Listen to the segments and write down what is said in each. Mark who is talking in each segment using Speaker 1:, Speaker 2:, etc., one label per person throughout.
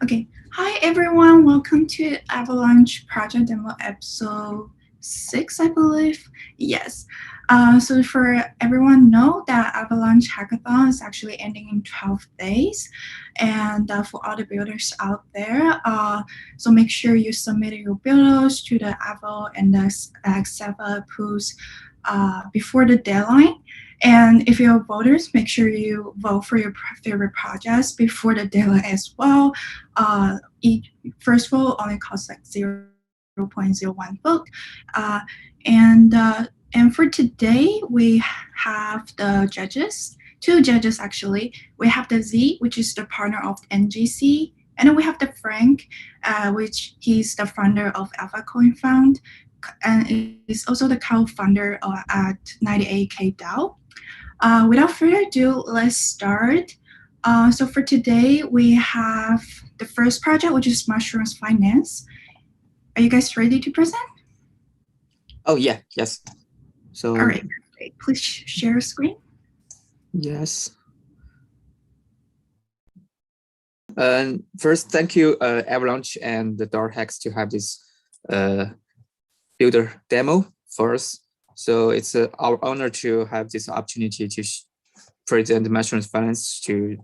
Speaker 1: Okay. Hi, everyone. Welcome to Avalanche Project Demo episode 6, I believe. Yes. So for everyone know that Avalanche Hackathon is actually ending in 12 days. And for all the builders out there, so make sure you submit your builders to the Aval and the Xava pools before the deadline. And if you're voters, make sure you vote for your favorite projects before the deadline as well. Each first vote only costs like 0.01 vote. Uh, and for today, we have the judges, two judges actually. We have the Z, which is the partner of NGC, and then we have the Frank, which he's the founder of Alpha Coin Fund, and is also the co-founder at 98K DAO. Without further ado, let's start. So for today, we have the first project, which is Mushrooms Finance. Are you guys ready to present?
Speaker 2: Oh, yeah, yes. So,
Speaker 1: all right, great. Please share your screen.
Speaker 2: Yes. First, thank you, Avalanche and the Dorahacks to have this builder demo for us. So it's our honor to have this opportunity to present Mushrooms Finance to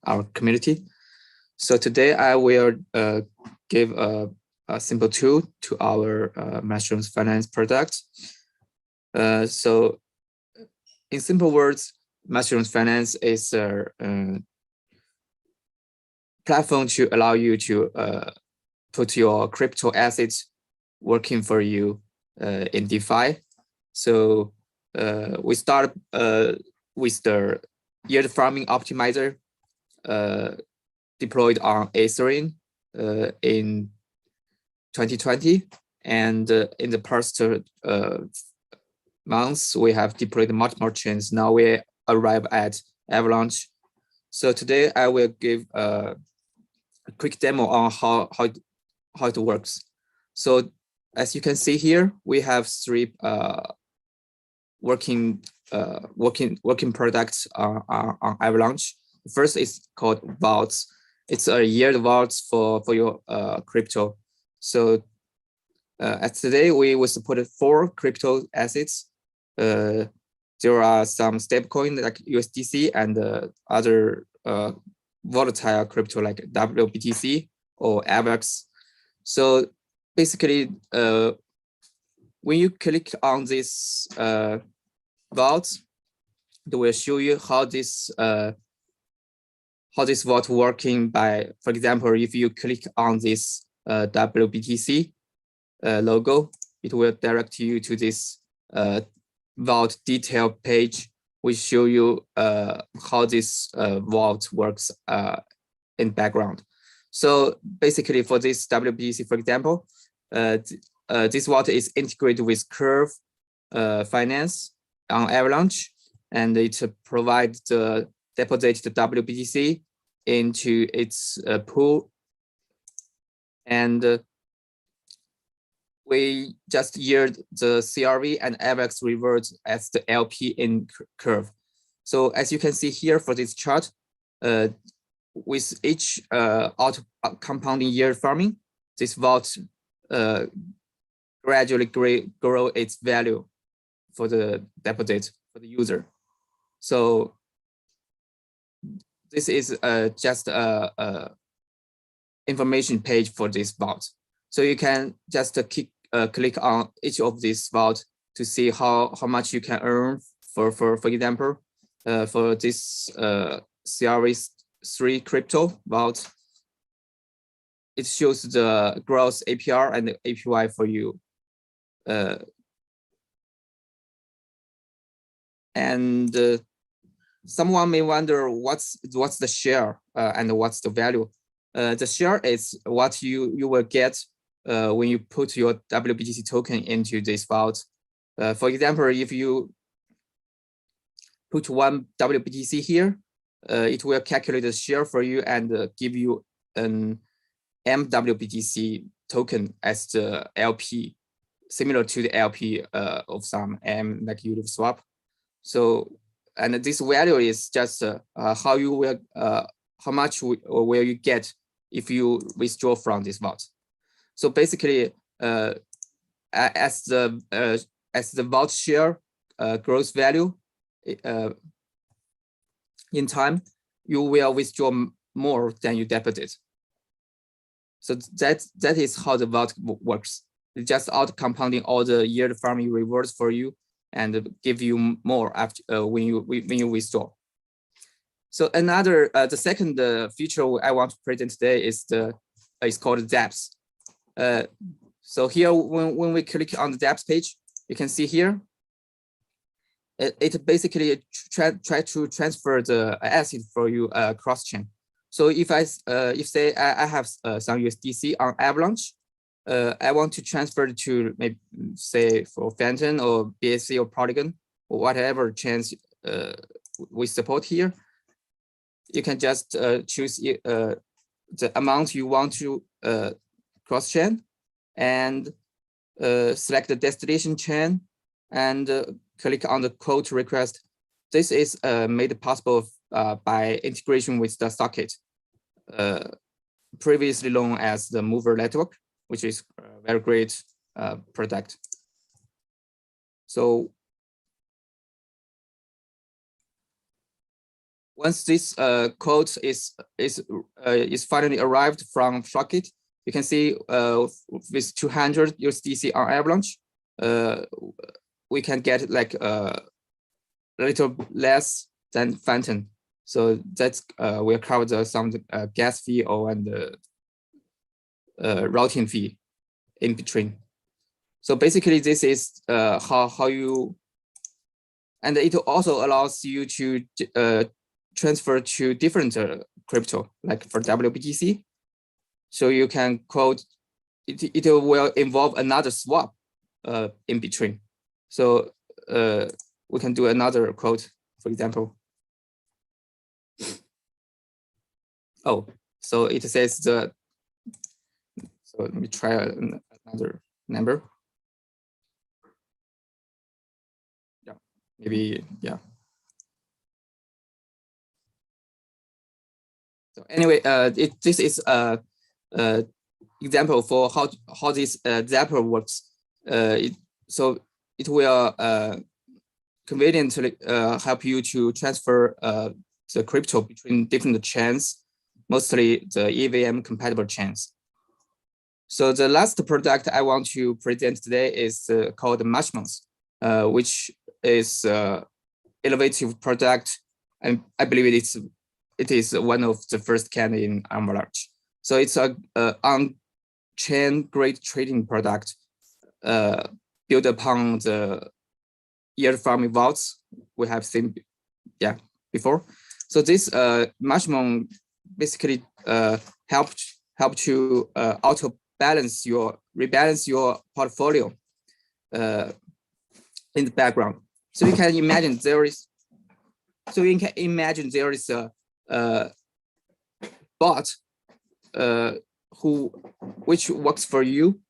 Speaker 2: our community. So today I will give a simple tool to our Mushrooms Finance product. So in simple words, Mushrooms Finance is a platform to allow you to put your crypto assets working for you in DeFi. So we start with the yield farming optimizer deployed on Ethereum in 2020. And in the past months, we have deployed much more chains. Now we arrive at Avalanche. So today I will give a quick demo on how it works. So as you can see here, we have three working products on Avalanche. The first is called vaults. It's a yield vault for your crypto. So as today we supported 4 crypto assets. There are some stablecoin like USDC and other volatile crypto like WBTC or AVAX. So basically, when you click on this vault, it will show you how this vault working by, for example, if you click on this WBTC logo, it will direct you to this vault detail page, which show you how this vault works in background. So basically for this WBTC, for example, this vault is integrated with Curve Finance on Avalanche, and it provides the deposit the WBTC into its pool. And we just yield the CRV and AVAX rewards as the LP in Curve. So as you can see here for this chart, with each auto compounding yield farming, this vault gradually grow its value for the deposit for the user. So this is just a information page for this vault. So you can just click on each of these vault to see how much you can earn. For example, for this CRV3 crypto vault, it shows the gross APR and the APY for you. And someone may wonder what's the share and what's the value. The share is what you will get when you put your WBTC token into this vault. For example, if you put 1 WBTC here, it will calculate the share for you and give you an MWBTC token as the LP, similar to the LP of some M like Uniswap. So, and this value is just how you will, how much will you get if you withdraw from this vault. So basically, as the vault share grows value in time, you will withdraw more than you deposited. So that is how the vault works. It just out compounding all the yield farming rewards for you and give you more after when you withdraw. So another the second feature I want to present today is it's called dApps. So here when we click on the dApps page, you can see here it basically try to transfer the asset for you cross chain. So if say I have some USDC on Avalanche, I want to transfer it to maybe say for Phantom or BSC or Polygon or whatever chains we support here. You can just choose the amount you want to cross chain and select the destination chain and click on the quote request. This is made possible by integration with the socket, previously known as the Mover Network, which is a very great product. So once this quote is finally arrived from socket, you can see with 200 USDC on Avalanche, we can get like a little less than Phantom. So that's will cover some gas fee or and routing fee in between. So basically, this is how you, and it also allows you to transfer to different crypto, like for WBTC. So you can quote it will involve another swap in between. So we can do another quote, for example. Oh, so it says the. So let me try another number. Yeah, maybe yeah. So anyway, this is example for how this Zapper works. So it will conveniently help you to transfer the crypto between different chains, mostly the EVM compatible chains. So the last product I want to present today is called Matchmonks, which is innovative product, and I believe it is one of the first kind in Avalanche. So it's a on-chain grade trading product built upon the yield farming vaults we have seen before. So this Matchmonk basically help to rebalance your portfolio in the background. So you can imagine there is a bot which works for you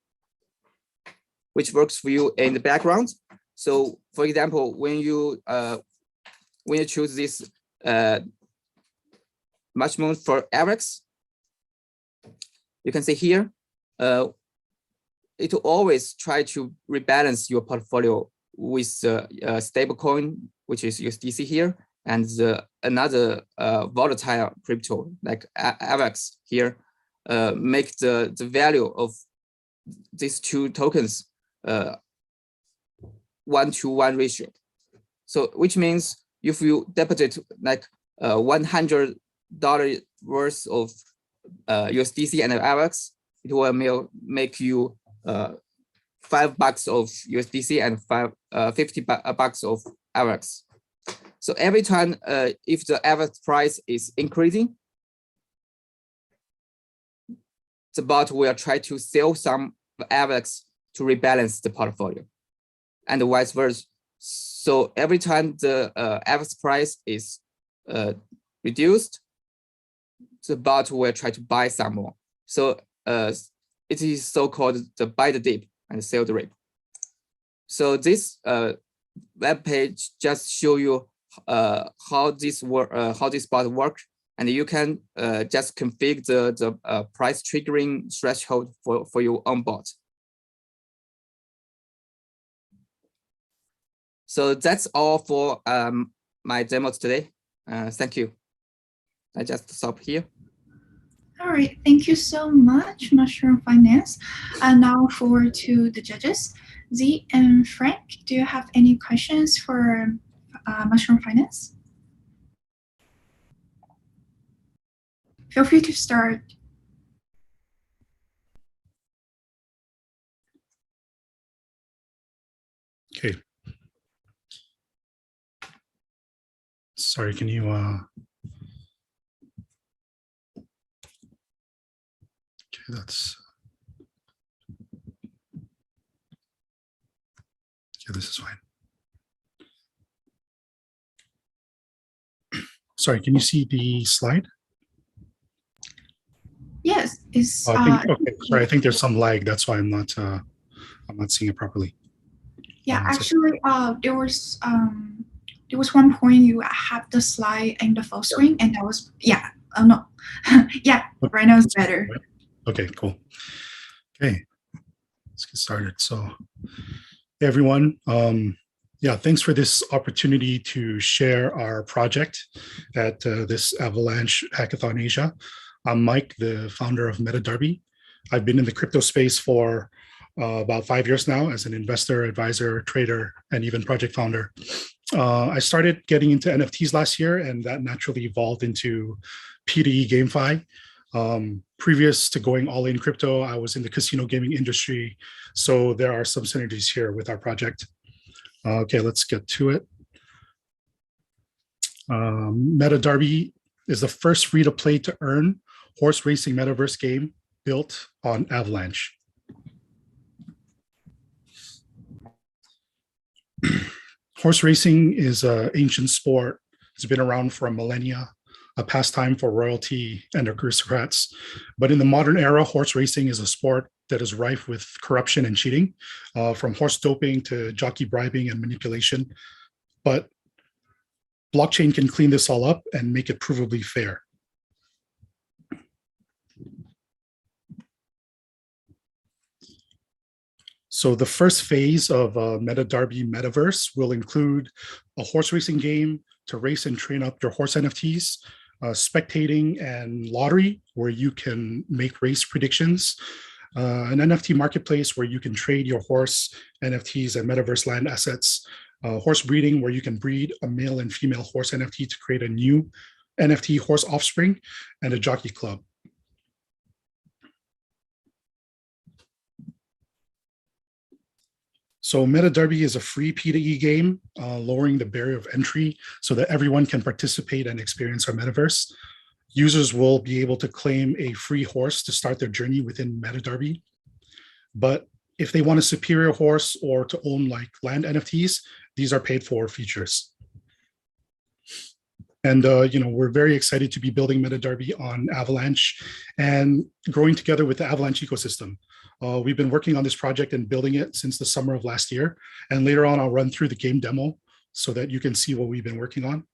Speaker 2: in the background. So for example, when you choose this Matchmonk for Avalanche, you can see here it will always try to rebalance your portfolio with stablecoin, which is USDC here, and another volatile crypto like Avalanche here, make the value of these two tokens 1-to-1 ratio. So which means if you deposit like $100 worth of USDC and Avalanche, it will make you $5 of USDC and $50 of Avalanche. So every time if the Avalanche price is increasing, the bot will try to sell some Avalanche to rebalance the portfolio, and vice versa. So every time the Avalanche price is reduced, the bot will try to buy some more. So it is so-called the buy the dip and sell the rip. So this web page just show you how this bot works and you can just configure the price triggering threshold for your own bot. So that's all for my demos today. Thank you. I just stop here.
Speaker 1: All right, thank you so much, Mushroom Finance. And now forward to the judges. Z and Frank, do you have any questions for Mushroom Finance? Feel free to start.
Speaker 3: Okay. Sorry, can you okay, that's okay, this is fine. Sorry, can you see the slide?
Speaker 1: Yes, it's
Speaker 3: Oh, okay, sorry, I think there's some lag. That's why I'm not seeing it properly.
Speaker 1: Yeah, actually, there was one point you have the slide in the full screen, and that was no, yeah,
Speaker 3: okay.
Speaker 1: Right now it's better.
Speaker 3: Okay, cool. Okay, let's get started. So, hey everyone, yeah, thanks for this opportunity to share our project at this Avalanche Hackathon Asia. I'm Mike, the founder of MetaDerby. I've been in the crypto space for about 5 years now as an investor, advisor, trader, and even project founder. I started getting into NFTs last year, and that naturally evolved into P2E GameFi. Previous to going all in crypto, I was in the casino gaming industry. So there are some synergies here with our project. Okay, let's get to it. MetaDerby is the first free-to-play to earn horse racing metaverse game built on Avalanche. Horse racing is an ancient sport. It's been around for a millennia, a pastime for royalty and aristocrats. But in the modern era, horse racing is a sport that is rife with corruption and cheating, from horse doping to jockey bribing and manipulation. But blockchain can clean this all up and make it provably fair. So the first phase of MetaDerby Metaverse will include a horse racing game to race and train up your horse NFTs, spectating and lottery, where you can make race predictions, an NFT marketplace where you can trade your horse NFTs and metaverse land assets, horse breeding, where you can breed a male and female horse NFT to create a new NFT horse offspring, and a jockey club. So MetaDerby is a free P2E game, lowering the barrier of entry so that everyone can participate and experience our metaverse. Users will be able to claim a free horse to start their journey within MetaDerby. But if they want a superior horse or to own like land NFTs, these are paid for features. And we're very excited to be building MetaDerby on Avalanche and growing together with the Avalanche ecosystem. We've been working on this project and building it since the summer of last year. And later on, I'll run through the game demo so that you can see what we've been working on.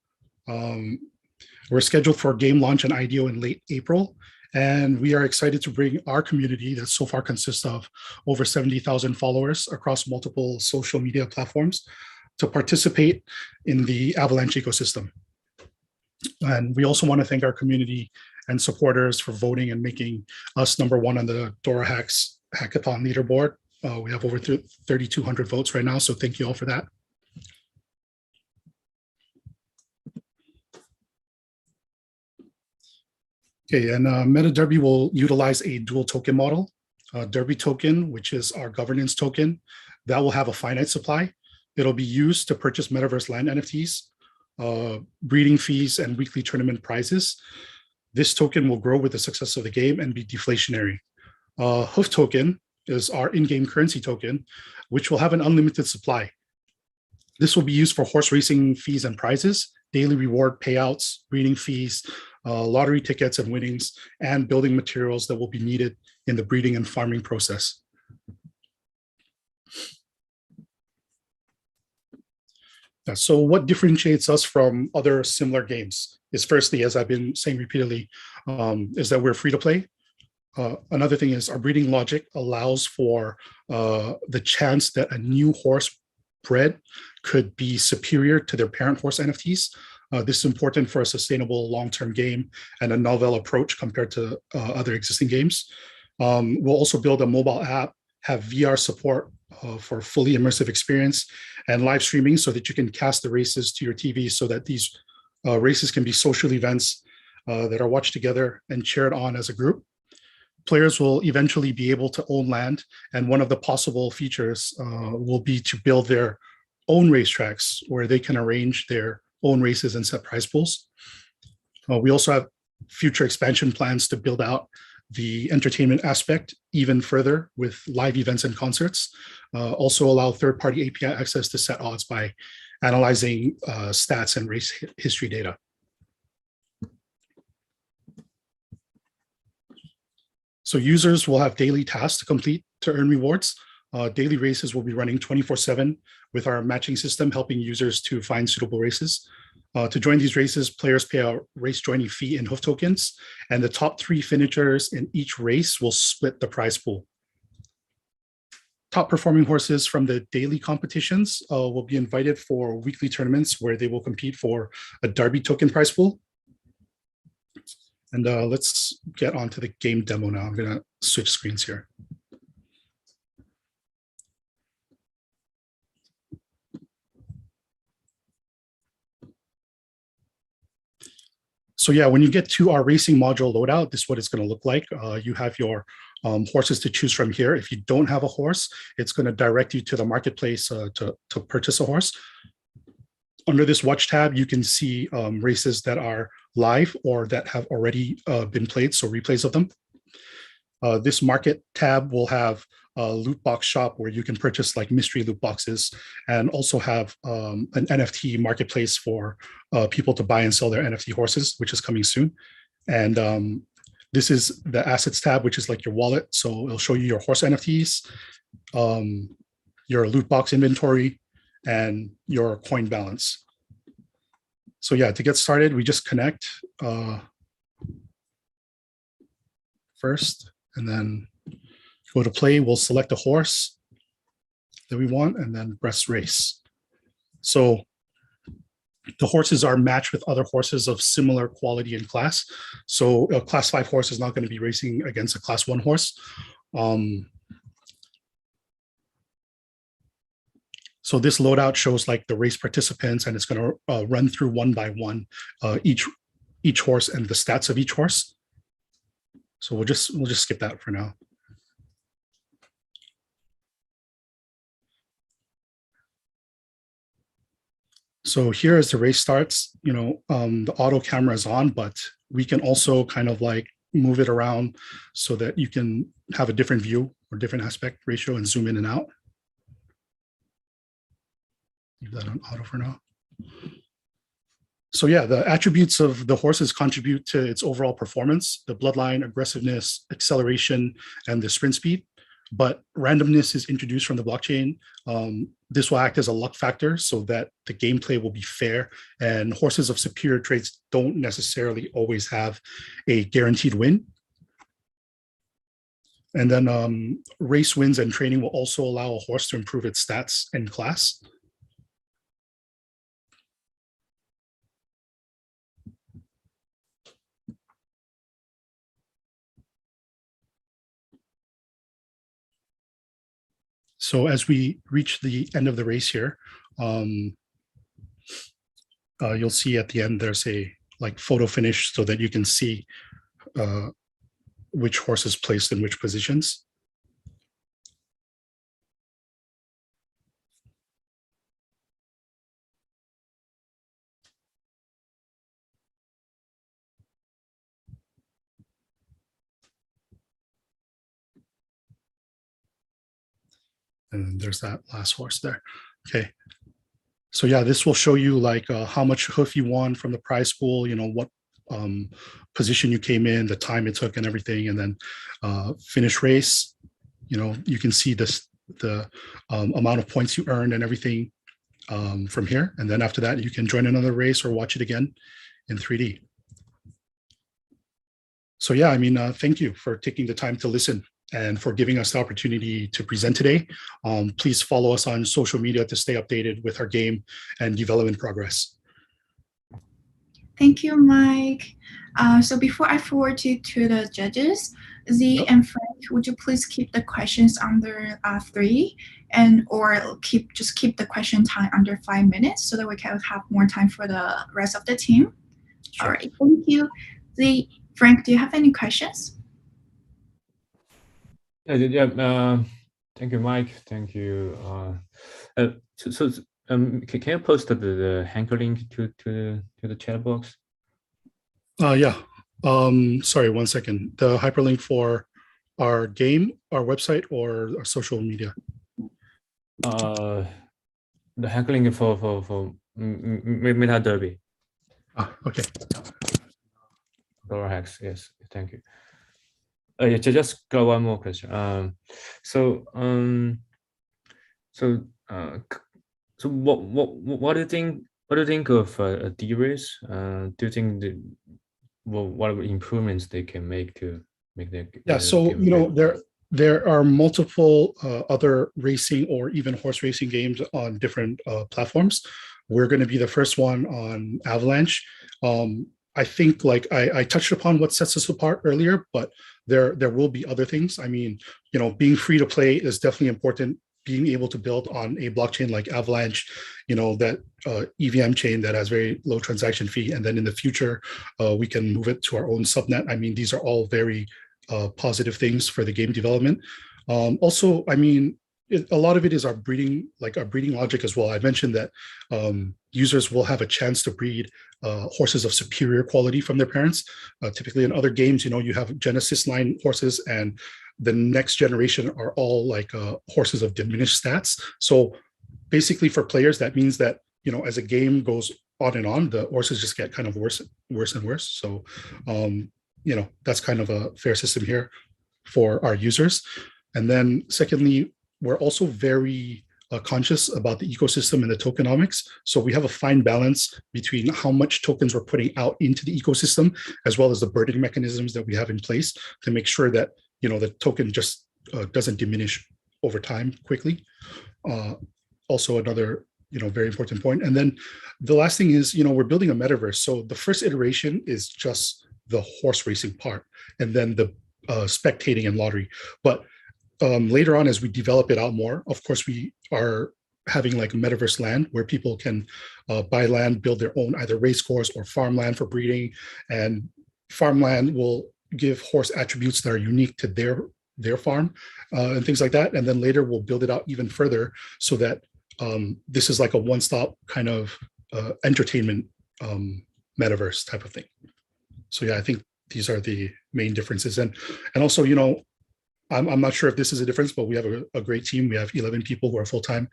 Speaker 3: We're scheduled for game launch and IDO in late April. And we are excited to bring our community that so far consists of over 70,000 followers across multiple social media platforms to participate in the Avalanche ecosystem. And we also want to thank our community and supporters for voting and making us #1 on the Dorahacks Hackathon leaderboard. We have over 3,200 votes right now, so thank you all for that. Okay, and MetaDerby will utilize a dual token model. Derby token, which is our governance token, that will have a finite supply. It'll be used to purchase metaverse land NFTs, breeding fees, and weekly tournament prizes. This token will grow with the success of the game and be deflationary. Hoof token is our in-game currency token, which will have an unlimited supply. This will be used for horse racing fees and prizes, daily reward payouts, breeding fees, lottery tickets and winnings, and building materials that will be needed in the breeding and farming process. So what differentiates us from other similar games is firstly, as I've been saying repeatedly, is that we're free to play. Another thing is our breeding logic allows for the chance that a new horse bred could be superior to their parent horse NFTs. This is important for a sustainable long-term game and a novel approach compared to other existing games. We'll also build a mobile app, have VR support for fully immersive experience, and live streaming so that you can cast the races to your TV so that these races can be social events that are watched together and cheered on as a group. Players will eventually be able to own land, and one of the possible features will be to build their own racetracks where they can arrange their own races and set prize pools. We also have future expansion plans to build out the entertainment aspect even further with live events and concerts. Also allow third-party API access to set odds by analyzing stats and race history data. So users will have daily tasks to complete to earn rewards. Daily races will be running 24/7 with our matching system, helping users to find suitable races. To join these races, players pay a race joining fee in hoof tokens, and the top 3 finishers in each race will split the prize pool. Top performing horses from the daily competitions will be invited for weekly tournaments where they will compete for a Derby token prize pool. And let's get on to the game demo now. I'm going to switch screens here. So yeah, when you get to our racing module loadout, this is what it's going to look like. You have your horses to choose from here. If you don't have a horse, it's going to direct you to the marketplace to purchase a horse. Under this watch tab, you can see races that are live or that have already been played, so replays of them. This market tab will have a loot box shop where you can purchase like mystery loot boxes, and also have an NFT marketplace for people to buy and sell their NFT horses, which is coming soon. And this is the assets tab, which is like your wallet. So it'll show you your horse NFTs, your loot box inventory, and your coin balance. So yeah, to get started, we just connect first, and then go to play. We'll select a horse that we want and then press race. So the horses are matched with other horses of similar quality and class. So a class 5 horse is not going to be racing against a class 1 horse. So this loadout shows like the race participants, and it's going to run through one by one each horse and the stats of each horse. So we'll just skip that for now. So here as the race starts, the auto camera is on, but we can also kind of like move it around so that you can have a different view or different aspect ratio and zoom in and out. Leave that on auto for now. So yeah, the attributes of the horses contribute to its overall performance: the bloodline, aggressiveness, acceleration, and the sprint speed. But randomness is introduced from the blockchain. This will act as a luck factor so that the gameplay will be fair, and horses of superior traits don't necessarily always have a guaranteed win. And then race wins and training will also allow a horse to improve its stats and class. So as we reach the end of the race here, you'll see at the end there's a like photo finish so that you can see which horse is placed in which positions. And there's that last horse there. Okay. So yeah, this will show you like how much hoof you won from the prize pool, what position you came in, the time it took and everything, and then finish race. You can see the amount of points you earned and everything. from here. And then after that, you can join another race or watch it again in 3D. So yeah, I mean, thank you for taking the time to listen and for giving us the opportunity to present today. Please follow us on social media to stay updated with our game and development progress.
Speaker 1: Thank you, Mike. So before I forward you to the judges, Z and Frank, would you please keep the questions under 3 or keep the question time under 5 minutes so that we can have more time for the rest of the team? Sure. All right, thank you. Z, Frank, do you have any questions?
Speaker 4: Yeah. Thank you, Mike. Thank you. Can you post the Hanker link to the chat box?
Speaker 3: Yeah. Sorry, 1 second. The hyperlink for our game, our website, or our social media?
Speaker 4: The Hanker link for MetaDerby.
Speaker 3: Okay.
Speaker 4: Dorahacks, yes. Thank you. Yeah, just got one more question. So what do you think? What do you think of a D-race? Do you think what improvements they can make to make their
Speaker 3: so you know there are multiple other racing or even horse racing games on different platforms. We're going to be the first one on Avalanche. I think like I touched upon what sets us apart earlier, but there will be other things. I mean, you know, being free to play is definitely important. Being able to build on a blockchain like Avalanche, you know, that EVM chain that has very low transaction fee. And then in the future, we can move it to our own subnet. I mean, these are all very positive things for the game development. Also, I mean, a lot of it is our breeding logic as well. I mentioned that users will have a chance to breed horses of superior quality from their parents. Typically in other games, you know, you have Genesis line horses and the next generation are all like horses of diminished stats. So basically for players, that means that, you know, as a game goes on and on, the horses just get kind of worse and worse. So, you know, that's kind of a fair system here for our users. And then secondly, we're also very conscious about the ecosystem and the tokenomics. So we have a fine balance between how much tokens we're putting out into the ecosystem, as well as the burden mechanisms that we have in place to make sure that, you know, the token just doesn't diminish over time quickly. Also another, you know, very important point. And then the last thing is, you know, we're building a metaverse. So the first iteration is just the horse racing part, and then the spectating and lottery. But later on, as we develop it out more, of course, we are having like a metaverse land where people can buy land, build their own either race course or farmland for breeding, and farmland will give horse attributes that are unique to their farm and things like that. And then later we'll build it out even further so that this is like a one-stop kind of entertainment metaverse type of thing. So yeah, I think these are the main differences. And also, you know, I'm not sure if this is a difference, but we have a great team. We have 11 people who are full-time.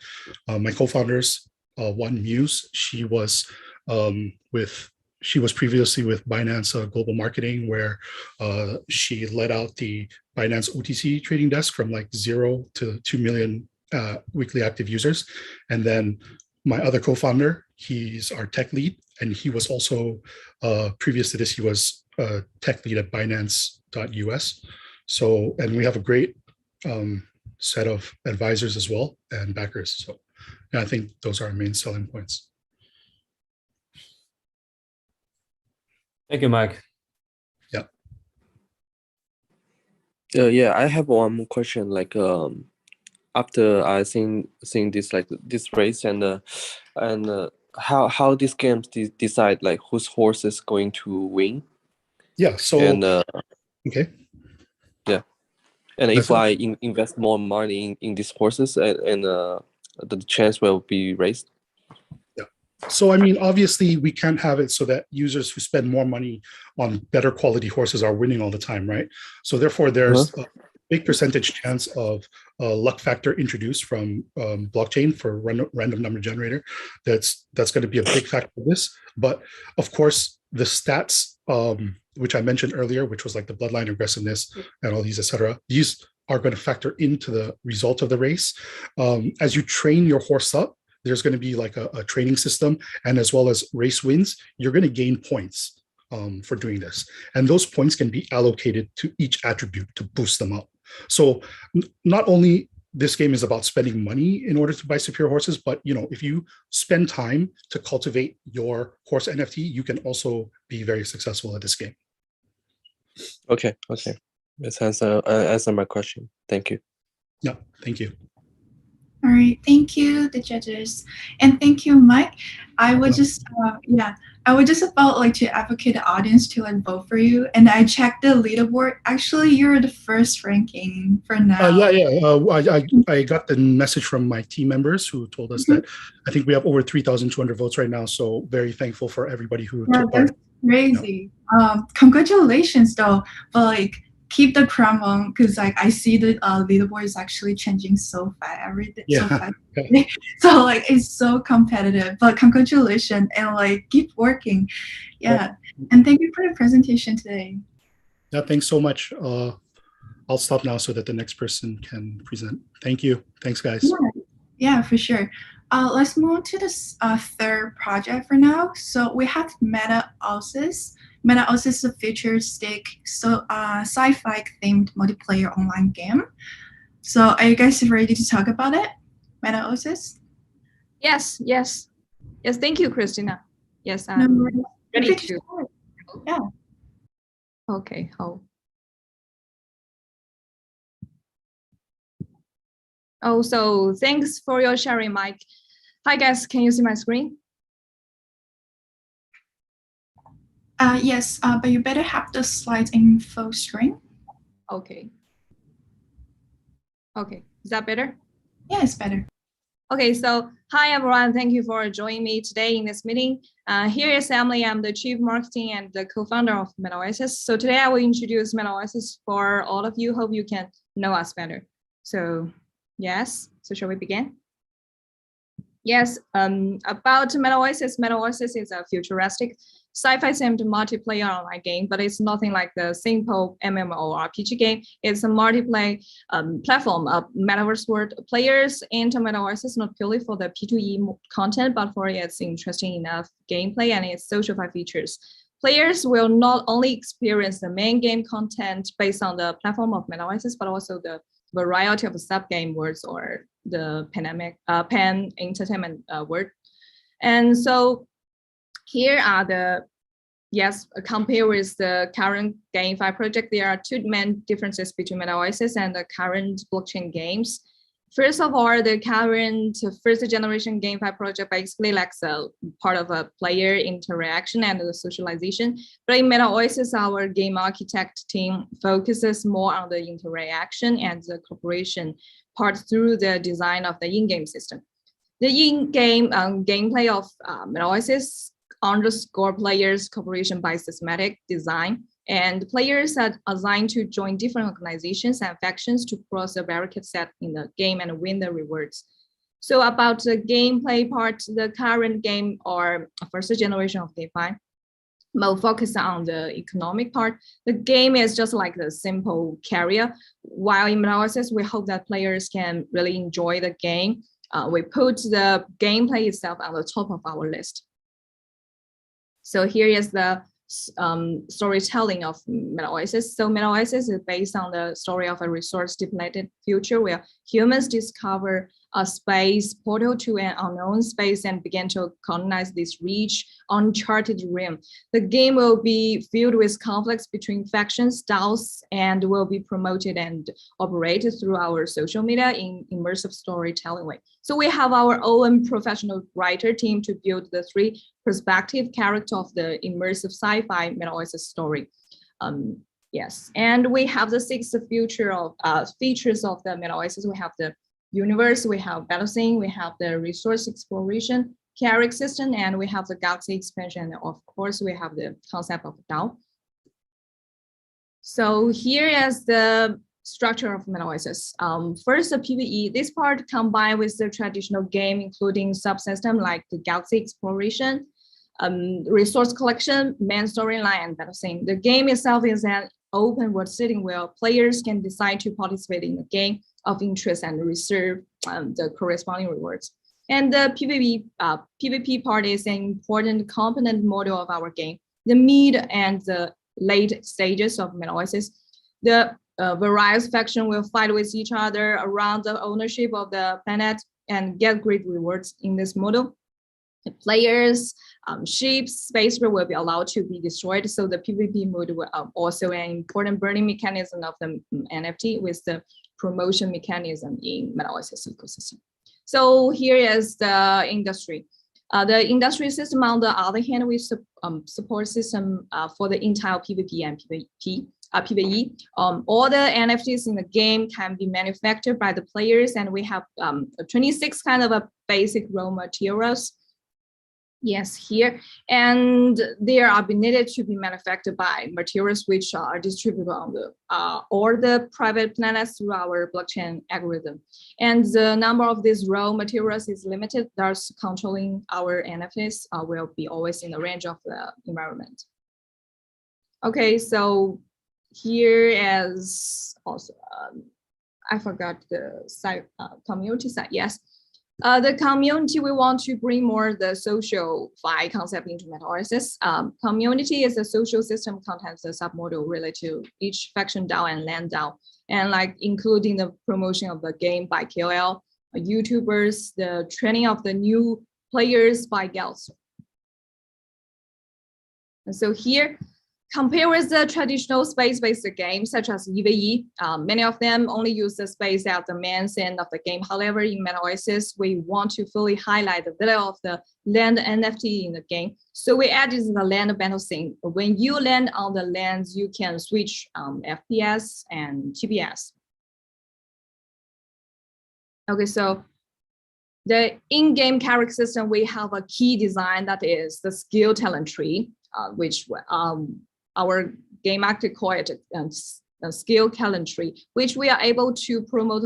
Speaker 3: My co-founders, one Muse, she was previously with Binance Global Marketing, where she led out the Binance OTC trading desk from like 0 to 2 million weekly active users. And then my other co-founder, he's our tech lead, and he was also previous to this, he was tech lead at Binance.us. So, and we have a great set of advisors as well and backers. So yeah, I think those are our main selling points.
Speaker 4: Thank you, Mike.
Speaker 3: Yeah.
Speaker 5: Yeah, I have one more question. Like, after I seen this like this race and how these games decide like whose horse is going to win?
Speaker 3: Yeah. So
Speaker 5: and
Speaker 3: okay.
Speaker 5: Yeah, and if I invest more money in these horses, and the chance will be raised.
Speaker 3: Yeah. So I mean, obviously, we can't have it so that users who spend more money on better quality horses are winning all the time, right? So therefore, there's a big percentage chance of a luck factor introduced from blockchain for random number generator. That's going to be a big factor of this. But of course, the stats, which I mentioned earlier, which was like the bloodline aggressiveness and all these, etc., these are going to factor into the result of the race. As you train your horse up, there's going to be like a training system, and as well as race wins, you're going to gain points for doing this. And those points can be allocated to each attribute to boost them up. So not only this game is about spending money in order to buy superior horses, but if you spend time to cultivate your horse NFT, you can also be very successful at this game.
Speaker 5: Okay. This answer my question. Thank you.
Speaker 3: Yeah, thank you.
Speaker 1: All right, thank you, the judges, and thank you, Mike. I would just, I would just about like to advocate the audience to like vote for you. And I checked the leaderboard. Actually, you're the first ranking for now.
Speaker 3: I got the message from my team members who told us that I think we have over 3,200 votes right now. So very thankful for everybody who took part.
Speaker 1: That's crazy. Congratulations, though. But like, keep the crown on, because like I see the leaderboard is actually changing so fast everything. So fast. So like it's so competitive, but congratulations, and like keep working. And thank you for the presentation today.
Speaker 3: Thanks so much. I'll stop now so that the next person can present. Thank you. Thanks, guys.
Speaker 1: Yeah, for sure. Let's move on to this third project for now. So we have MetaOasis. MetaOasis is a futuristic, sci-fi themed multiplayer online game. So are you guys ready to talk about it? MetaOasis?
Speaker 6: Yes. Thank you, Christina. Yes, I'm ready to.
Speaker 1: Yeah.
Speaker 6: Okay. So thanks for your sharing, Mike. Hi, guys. Can you see my screen?
Speaker 1: Yes, but you better have the slides in full screen.
Speaker 6: Okay. Is that better?
Speaker 1: Yeah, it's better.
Speaker 6: Okay, so hi everyone. Thank you for joining me today in this meeting. Here is Emily. I'm the Chief Marketing and the co-founder of MetaOasis. So today I will introduce MetaOasis for all of you. Hope you can know us better. So yes, so shall we begin? Yes, about MetaOasis. MetaOasis is a futuristic sci-fi themed multiplayer online game, but it's nothing like the simple MMORPG game. It's a multiplayer platform of metaverse world. Players enter MetaOasis not purely for the P2E content, but for its interesting enough gameplay and its social features. Players will not only experience the main game content based on the platform of MetaOasis, but also the variety of sub-game worlds or the pan entertainment world. And so here are the, compared with the current GameFi project, there are two main differences between MetaOasis and the current blockchain games. First of all, the current first generation GameFi project basically lacks a part of a player interaction and the socialization. But in MetaOasis, our game architect team focuses more on the interaction and the cooperation part through the design of the in-game system. The in-game gameplay of MetaOasis underscore players' cooperation by systematic design, and players are assigned to join different organizations and factions to cross the barricade set in the game and win the rewards. So about the gameplay part, the current game or first generation of GameFi will focus on the economic part. The game is just like the simple carrier, while in MetaOasis, we hope that players can really enjoy the game. We put the gameplay itself on the top of our list. So here is the storytelling of MetaOasis. So MetaOasis is based on the story of a resource-depleted future where humans discover a space portal to an unknown space and begin to colonize this rich, uncharted realm. The game will be filled with conflicts between factions, styles, and will be promoted and operated through our social media in immersive storytelling way. So we have our own professional writer team to build the three perspective character of the immersive sci-fi MetaOasis story. Yes, and we have the six features of the MetaOasis. We have the universe, we have battle scene, we have the resource exploration, carrier system, and we have the galaxy expansion. And of course, we have the concept of DAO. So here is the structure of MetaOasis. First, the PvE. This part combined with the traditional game, including subsystem like the galaxy exploration, resource collection, main storyline, and battle scene. The game itself is an open world setting where players can decide to participate in the game of interest and receive the corresponding rewards. And the PvP part is an important component model of our game. The mid and the late stages of MetaOasis, the various factions will fight with each other around the ownership of the planet and get great rewards in this model. The players, ships, spaceship will be allowed to be destroyed. So the PvP mode will also an important burning mechanism of the NFT with the promotion mechanism in MetaOasis ecosystem. So here is the industry. The industry system, on the other hand, we support system for the entire PvP and PvE. All the NFTs in the game can be manufactured by the players, and we have 26 kind of a basic raw materials. Yes, here, and they are needed to be manufactured by materials which are distributed on the all the private planets through our blockchain algorithm. And the number of these raw materials is limited, thus controlling our NFTs will be always in the range of the environment. Okay, so here is also, I forgot the site, community site, yes. The community, we want to bring more the social fi concept into MetaOasis. Community is a social system contains a submodel related to each faction DAO and land DAO, and like including the promotion of the game by KOL, YouTubers, the training of the new players by guilds. And so here, compare with the traditional space-based games such as EVE, many of them only use the space at the main scene of the game. However, in MetaOasis, we want to fully highlight the value of the land NFT in the game. So we added the land battle scene. When you land on the lands, you can switch FPS and TPS. Okay, so the in-game character system, we have a key design that is the skill talent tree, which our game actor call it a skill talent tree, which we are able to promote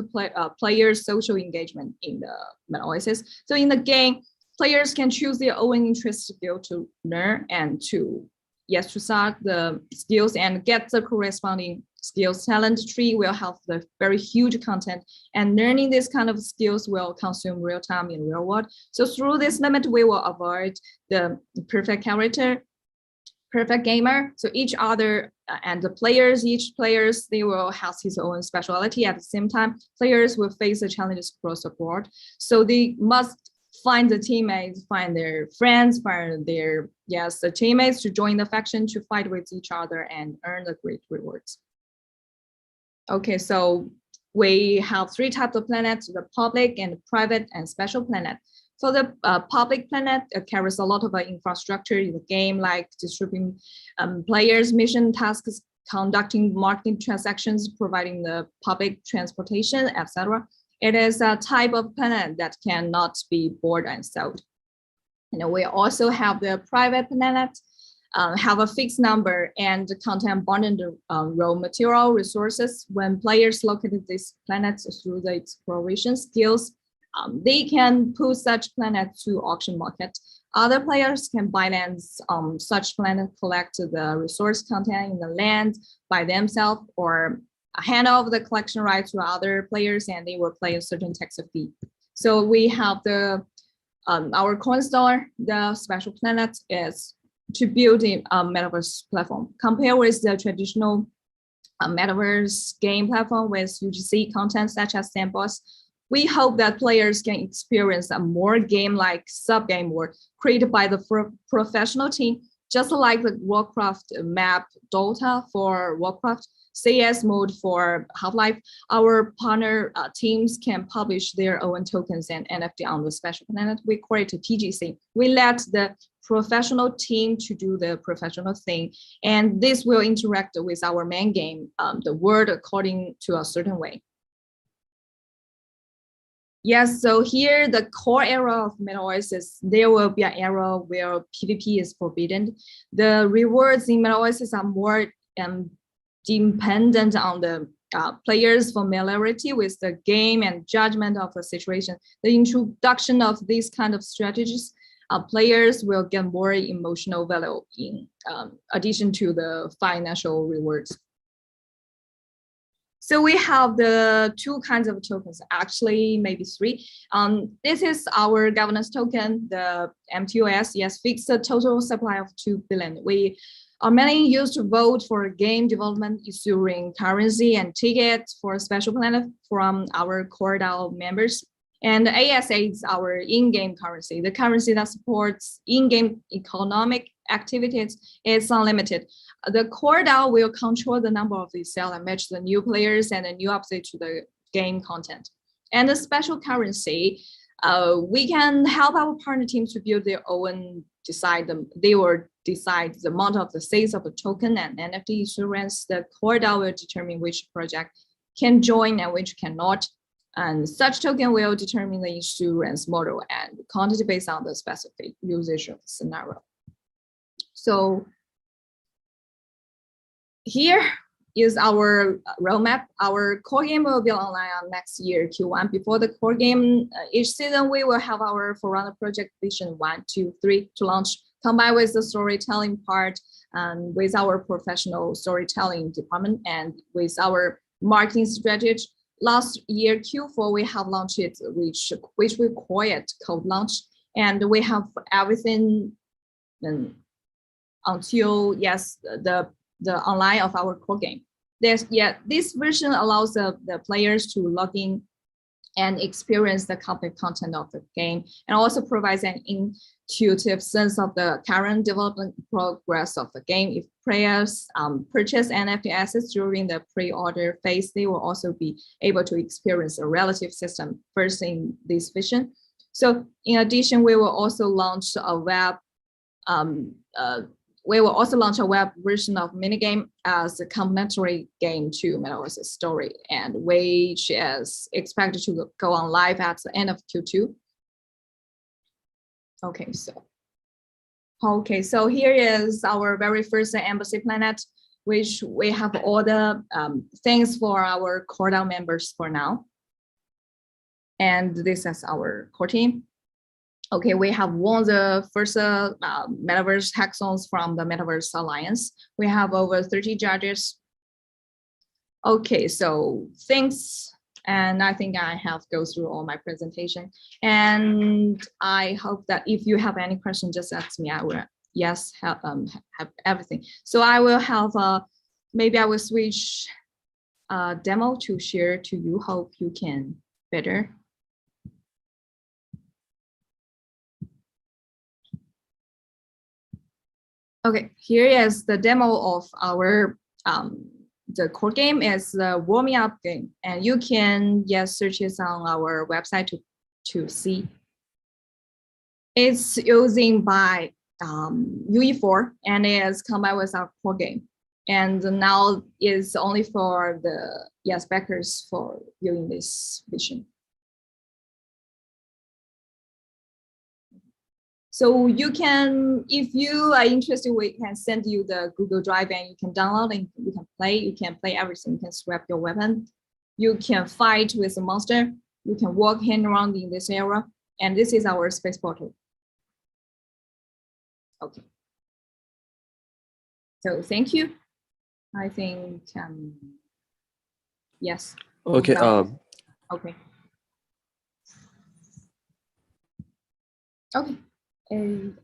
Speaker 6: players' social engagement in the MetaOasis. So in the game, players can choose their own interest skill to learn and to start the skills and get the corresponding skills. Talent tree will have the very huge content, and learning this kind of skills will consume real time in real world. So through this limit, we will avoid the perfect character, perfect gamer. So each other and the players, each players, they will have his own specialty. At the same time, players will face the challenges across the board. So they must find the teammates, find their friends, find their, the teammates to join the faction to fight with each other and earn the great rewards. Okay, so we have 3 types of planets, the public and private and special planet. So the public planet carries a lot of infrastructure in the game, like distributing players' mission tasks, conducting marketing transactions, providing the public transportation, etc. It is a type of planet that cannot be bought and sold. And we also have the private planet, have a fixed number and contain abundant raw material resources. When players locate these planets through the exploration skills, they can put such planets to auction market. Other players can buy lands such planet, collect the resource content in the land by themselves, or hand off the collection rights to other players, and they will pay a certain tax fee. So we have the our cornerstone, the special planet, is to build a metaverse platform. Compare with the traditional metaverse game platform with UGC content such as sandbox. We hope that players can experience a more game-like sub-game world created by the professional team, just like the Warcraft map Dota for Warcraft, CS mode for Half-Life. Our partner teams can publish their own tokens and NFT on the special planet. We call it a TGC. We let the professional team to do the professional thing, and this will interact with our main game, the world, according to a certain way. Yes, so here the core era of MetaOasis, there will be an era where PvP is forbidden. The rewards in MetaOasis are more dependent on the players' familiarity with the game and judgment of the situation. The introduction of these kind of strategies, players will get more emotional value in addition to the financial rewards. So we have the two kinds of tokens, actually maybe three. This is our governance token, the MTOS, yes, fixed total supply of 2 billion. We are mainly used to vote for game development, issuing currency and tickets for special planet from our core DAO members. And ASA is our in-game currency. The currency that supports in-game economic activities is unlimited. The core DAO will control the number of these cells and match the new players and the new update to the game content. And the special currency, we can help our partner teams to build their own, they will decide the amount of the sales of the token and NFT issuance. The core DAO will determine which project can join and which cannot. And such token will determine the issuance model and content based on the specific usage scenario. So here is our roadmap. Our core game will be online on next year, Q1. Before the core game, each season we will have our Forerunner project vision 1, 2, 3 to launch, combined with the storytelling part and with our professional storytelling department and with our marketing strategy. Last year, Q4, we have launched it, which we call it code launch. And we have everything until, yes, the online of our core game. This version allows the players to log in and experience the complete content of the game, and also provides an intuitive sense of the current development progress of the game. If players purchase NFT assets during the pre-order phase, they will also be able to experience a relative system first in this vision. So in addition, we will also launch a web version of minigame as a complementary game to MetaOasis story, and which is expected to go on live at the end of Q2. Okay, so here is our very first embassy planet, which we have all the things for our core DAO members for now. And this is our core team. Okay, we have won the first Metaverse hackathons from the Metaverse Alliance. We have over 30 judges. Okay, so thanks. And I think I have go through all my presentation. And I hope that if you have any questions, just ask me. I will, yes, have everything. So I will have, maybe I will switch demo to share to you. Hope you can better. Okay, here is the demo of our the core game is the warming up game, and you can search it on our website to see. It's using by UE4 and is combined with our core game, and now is only for the backers for viewing this vision. So you can, if you are interested, we can send you the Google Drive and you can download and you can play. You can play everything. You can swap your weapon. You can fight with a monster. You can walk hand around in this area. And this is our space portal. Okay. So thank you. I think, yes.
Speaker 5: Okay.
Speaker 6: Okay. Okay. And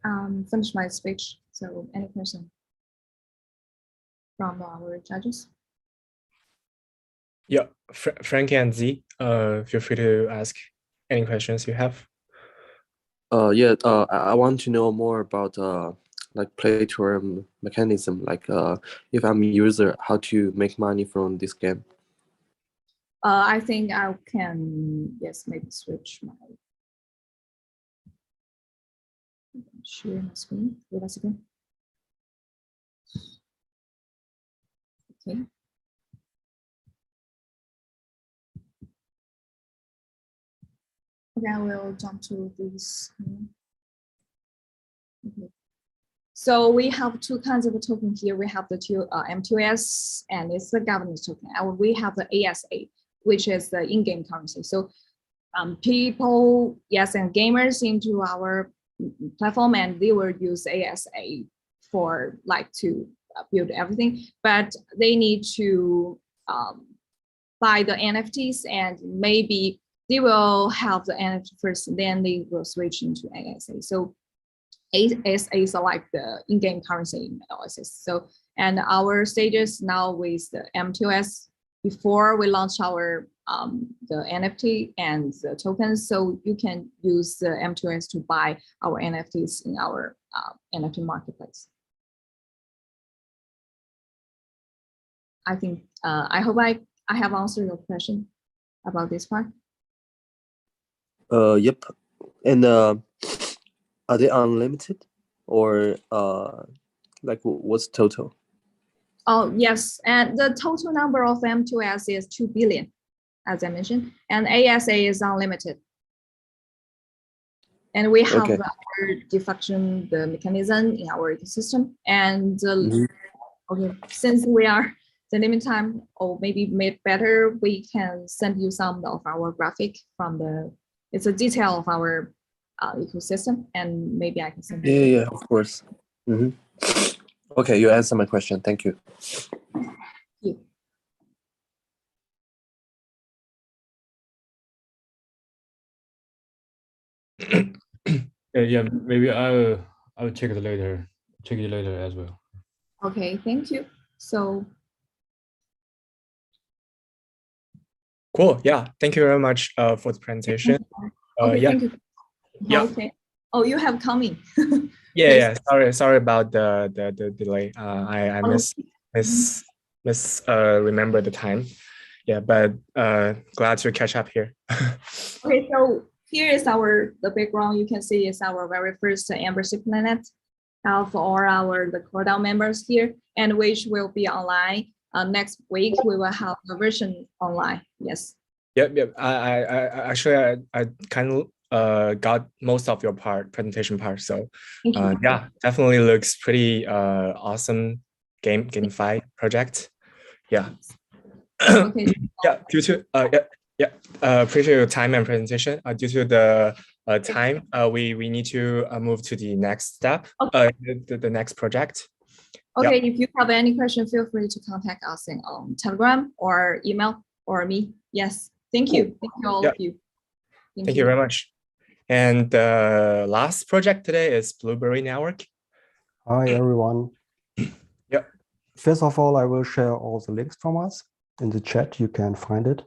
Speaker 6: finish my speech. So any question from our judges?
Speaker 7: Yeah, Frankie and Z, feel free to ask any questions you have.
Speaker 5: I want to know more about like play to earn mechanism. Like if I'm a user, how to make money from this game.
Speaker 6: I think I can maybe switch my. Share my screen. Wait a second. Okay. Okay, I will jump to this. Okay. So we have two kinds of a token here. We have the two MTOS, and it's the governance token. And we have the ASA, which is the in-game currency. So people, and gamers into our platform, and they will use ASA for to build everything, but they need to buy the NFTs, and maybe they will have the NFT first, then they will switch into ASA. So ASA is like the in-game currency in MetaOasis. So, and our stages now with the M2S, before we launch our the NFT and the tokens, so you can use the M2S to buy our NFTs in our NFT marketplace. I think I hope I have answered your question about this part.
Speaker 5: Yep. And are they unlimited, or like what's total?
Speaker 6: Oh yes, and the total number of M2S is 2 billion, as I mentioned, and ASA is unlimited. And we have our diffusion the mechanism in our ecosystem. And okay, since we are the limit time, or maybe made better, we can send you some of our graphic from the. It's a detail of our ecosystem, and maybe I can send.
Speaker 5: Yeah, of course. Okay, you answered my question. Thank you.
Speaker 4: Yeah, maybe I'll check it later. Check it later as well.
Speaker 6: Okay, thank you. So
Speaker 7: cool. Yeah, thank you very much for the presentation.
Speaker 6: okay,
Speaker 7: yeah.
Speaker 6: Thank you.
Speaker 7: Yeah.
Speaker 6: Okay. Oh, you have coming.
Speaker 7: Yeah. Sorry about the delay. I remember the time. Yeah, but glad to catch up here.
Speaker 6: Okay, so here is the background. You can see it's our very first membership planet of all the core DAO members here, and which will be online next week. We will have the version online. Yes.
Speaker 7: Yep. I actually kind of got most of your presentation part. So yeah, definitely looks pretty awesome GameFi project. Yeah.
Speaker 6: Okay.
Speaker 7: Yeah. Due to appreciate your time and presentation. Due to the time, we need to move to the next step. The next project.
Speaker 6: Okay. If you have any question, feel free to contact us on Telegram or email or me. Yes. Thank you. Thank you all of you.
Speaker 7: Thank you very much. And the last project today is Blueberry Network.
Speaker 8: Hi, everyone.
Speaker 7: Yep.
Speaker 8: First of all, I will share all the links from us in the chat. You can find it.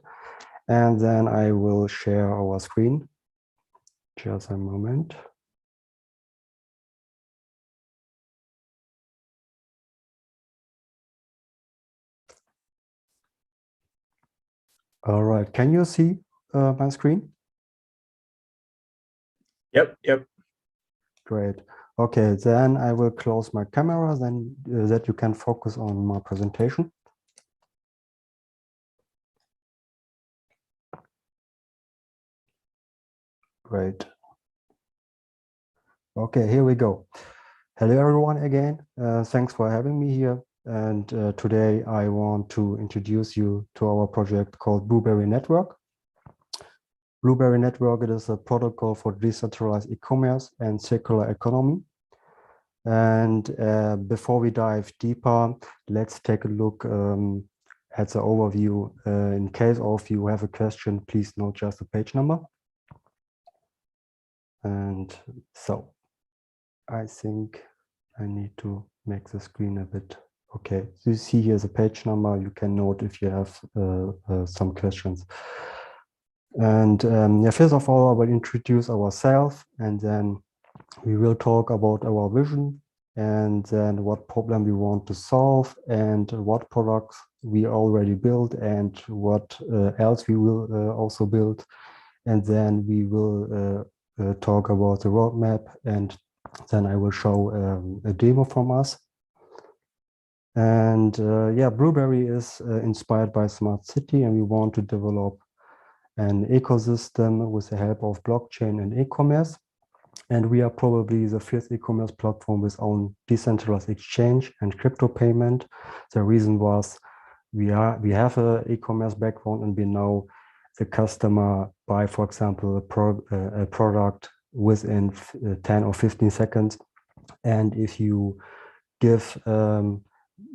Speaker 8: And then I will share our screen. Just a moment. All right. Can you see my screen?
Speaker 7: Yep.
Speaker 8: Great. Okay, then I will close my camera, then that you can focus on my presentation. Great. Okay, here we go. Hello, everyone again. Thanks for having me here. And today I want to introduce you to our project called Blueberry Network. Blueberry Network, it is a protocol for decentralized e-commerce and circular economy. And before we dive deeper, let's take a look at the overview. In case of you have a question, please note just the page number. And so I think I need to make the screen a bit. Okay, so you see here the page number. You can note if you have some questions. And first of all, I will introduce ourselves, and then we will talk about our vision, and then what problem we want to solve, and what products we already built, and what else we will also build. And then we will talk about the roadmap, and then I will show a demo from us. And Blueberry is inspired by Smart City, and we want to develop an ecosystem with the help of blockchain and e-commerce. And we are probably the first e-commerce platform with own decentralized exchange and crypto payment. The reason was we have an e-commerce background, and we know the customer buy, for example, a product within 10 or 15 seconds. And if you give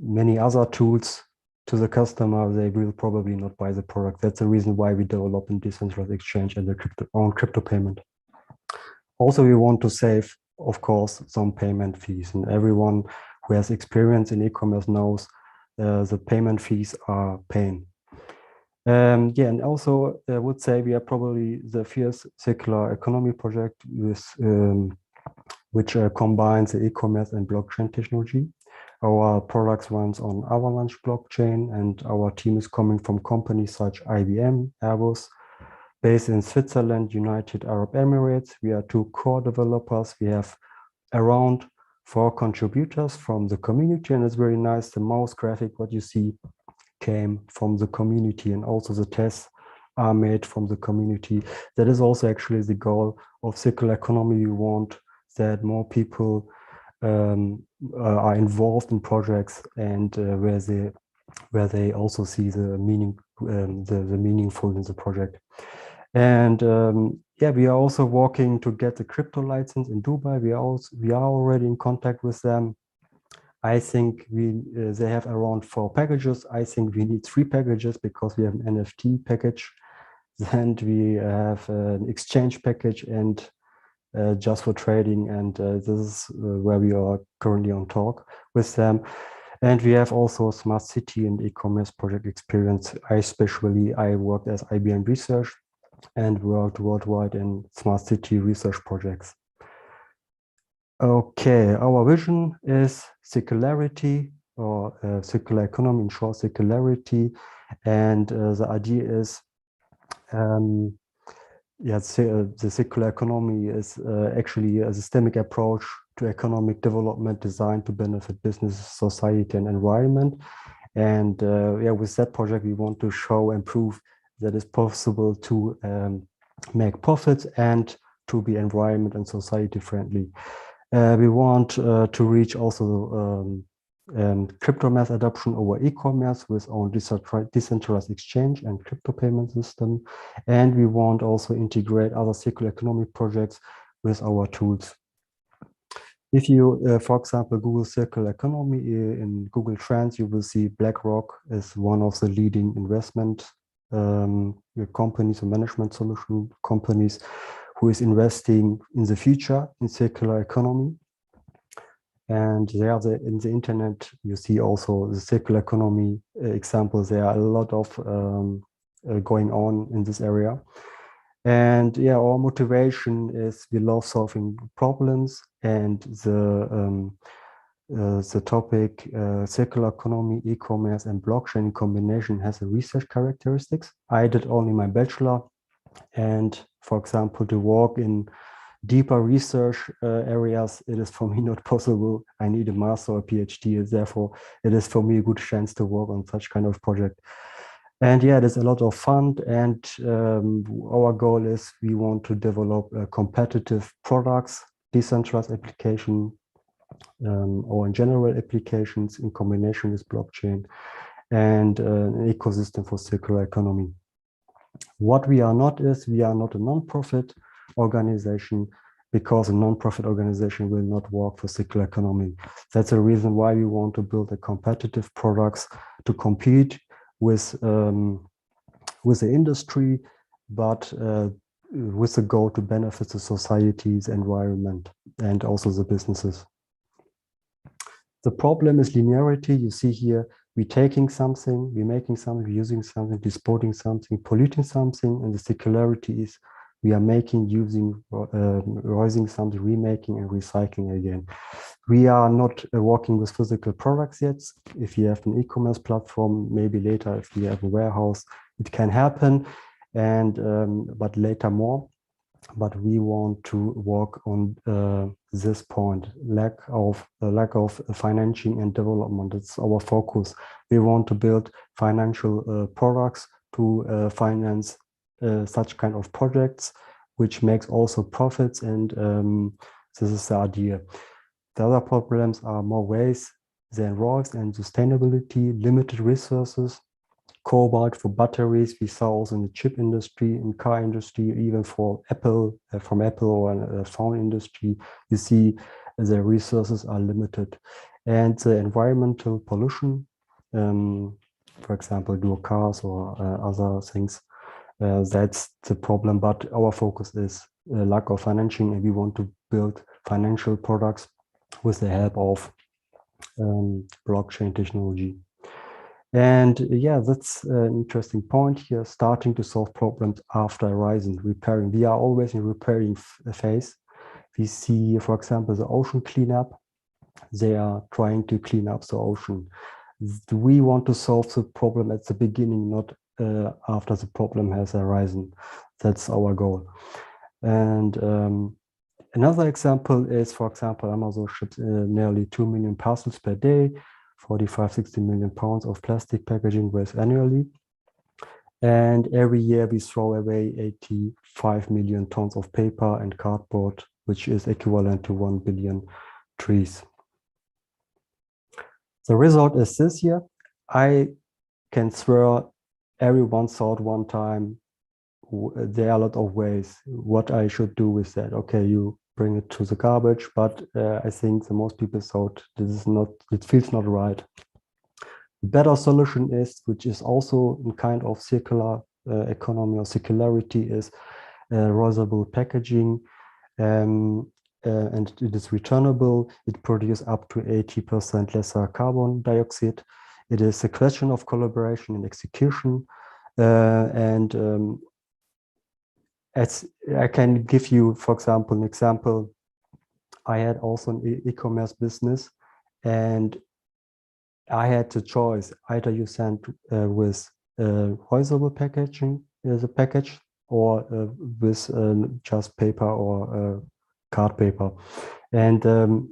Speaker 8: many other tools to the customer, they will probably not buy the product. That's the reason why we develop a decentralized exchange and the crypto payment. Also, we want to save, of course, some payment fees, and everyone who has experience in e-commerce knows the payment fees are pain. Yeah, and also I would say we are probably the first circular economy project with which combines the e-commerce and blockchain technology. Our products runs on Avalanche blockchain, and our team is coming from companies such IBM, Airbus, based in Switzerland, United Arab Emirates. We are 2 core developers. We have around 4 contributors from the community, and it's very nice. The mouse graphic, what you see, came from the community, and also the tests are made from the community. That is also actually the goal of circular economy. We want that more people are involved in projects, and where they also see the meaning, the meaningful in the project. And yeah, we are also working to get the crypto license in Dubai. We are already in contact with them. I think they have around 4 packages. I think we need 3 packages because we have an NFT package, then we have an exchange package, and just for trading. And this is where we are currently on talk with them. And we have also smart city and e-commerce project experience. I worked as IBM research and worked worldwide in smart city research projects. Okay, our vision is circularity, or circular economy, in short, circularity. And the idea is, yeah, the circular economy is actually a systemic approach to economic development designed to benefit business, society, and environment. And yeah, with that project, we want to show and prove that it's possible to make profits and to be environment and society friendly. We want to reach also crypto mass adoption over e-commerce with our decentralized exchange and crypto payment system. And we want also integrate other circular economy projects with our tools. If you, for example, Google circular economy in Google Trends, you will see BlackRock is one of the leading investment companies or management solution companies who is investing in the future in circular economy. And there, in the internet, you see also the circular economy examples. There are a lot of going on in this area. And yeah, our motivation is we love solving problems, and the topic circular economy, e-commerce, and blockchain in combination has a research characteristics. I did only my bachelor, and for example, to work in deeper research areas, it is for me not possible. I need a master or PhD, therefore it is for me a good chance to work on such kind of project. And yeah, there's a lot of fun, and our goal is we want to develop competitive products, decentralized application, or in general applications in combination with blockchain, and an ecosystem for circular economy. What we are not is, we are not a non-profit organization, because a non-profit organization will not work for circular economy. That's the reason why we want to build a competitive products to compete with the industry, but with the goal to benefit the society's environment and also the businesses. The problem is linearity. You see here, we're taking something, we're making something, we're using something, disposing something, polluting something, and the circularity is we are making, using, rising something, remaking, and recycling again. We are not working with physical products yet. If you have an e-commerce platform, maybe later, if you have a warehouse, it can happen, and but later more. But we want to work on this point, lack of financing and development. It's our focus. We want to build financial products to finance such kind of projects, which makes also profits, and this is the idea. The other problems are more waste than ROIs and sustainability, limited resources, cobalt for batteries. We saw also in the chip industry, in car industry, even for Apple, from Apple or phone industry, you see the resources are limited. And the environmental pollution, for example, dual cars or other things. That's the problem, but our focus is lack of financing, and we want to build financial products with the help of blockchain technology. And yeah, that's an interesting point here, starting to solve problems after arising, repairing. We are always in repairing phase. We see, for example, the ocean cleanup. They are trying to clean up the ocean. We want to solve the problem at the beginning, not after the problem has arisen. That's our goal. And another example is, for example, Amazon ships nearly 2 million parcels per day, 45-60 million pounds of plastic packaging waste annually. And every year we throw away 85 million tons of paper and cardboard, which is equivalent to 1 billion trees. The result is this year. I can throw everyone thought one time, there are a lot of ways what I should do with that. Okay, you bring it to the garbage, but I think the most people thought this is not, it feels not right. The better solution is, which is also a kind of circular economy or circularity, is reusable packaging, and it is returnable. It produces up to 80% lesser carbon dioxide. It is a question of collaboration and execution, as I can give you, for example, an example. I had also an e-commerce business, and I had the choice: either you send with reusable packaging as a package, or with just paper or card paper. And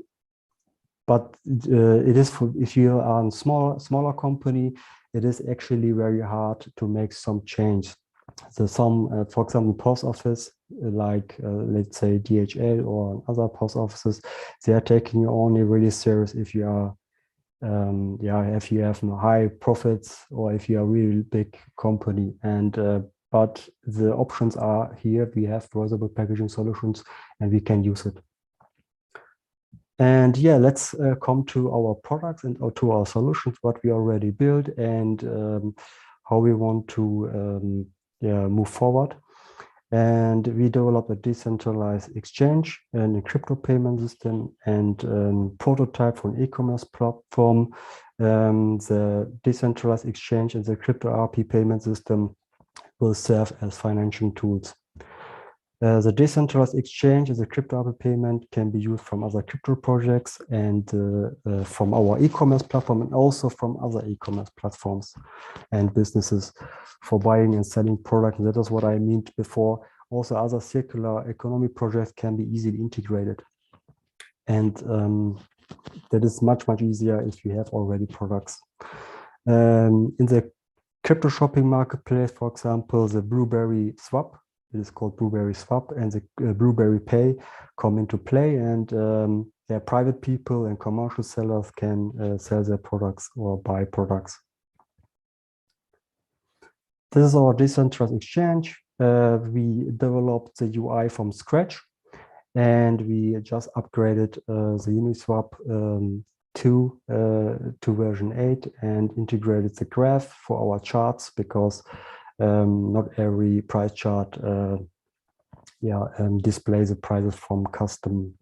Speaker 8: but it is for, if you are a smaller company, it is actually very hard to make some change. So some, for example, post office, like let's say DHL or other post offices, they are taking you only really serious if you are, if you have high profits or if you are a really big company. And but the options are here. We have reusable packaging solutions, and we can use it. And yeah, let's come to our products and to our solutions, what we already built, and how we want to move forward. And we developed a decentralized exchange and a crypto payment system and prototype for an e-commerce platform. The decentralized exchange and the crypto RP payment system will serve as financing tools. The decentralized exchange as a crypto RP payment can be used from other crypto projects and from our e-commerce platform, and also from other e-commerce platforms and businesses for buying and selling products. And that is what I meant before. Also, other circular economy projects can be easily integrated. And that is much, much easier if you have already products. In the crypto shopping marketplace, for example, the Blueberry Swap, it is called Blueberry Swap, and the Blueberry Pay come into play, and private people and commercial sellers can sell their products or buy products. This is our decentralized exchange. We developed the UI from scratch, and we just upgraded the Uniswap to version 8 and integrated the graph for our charts, because not every price chart displays the prices from custom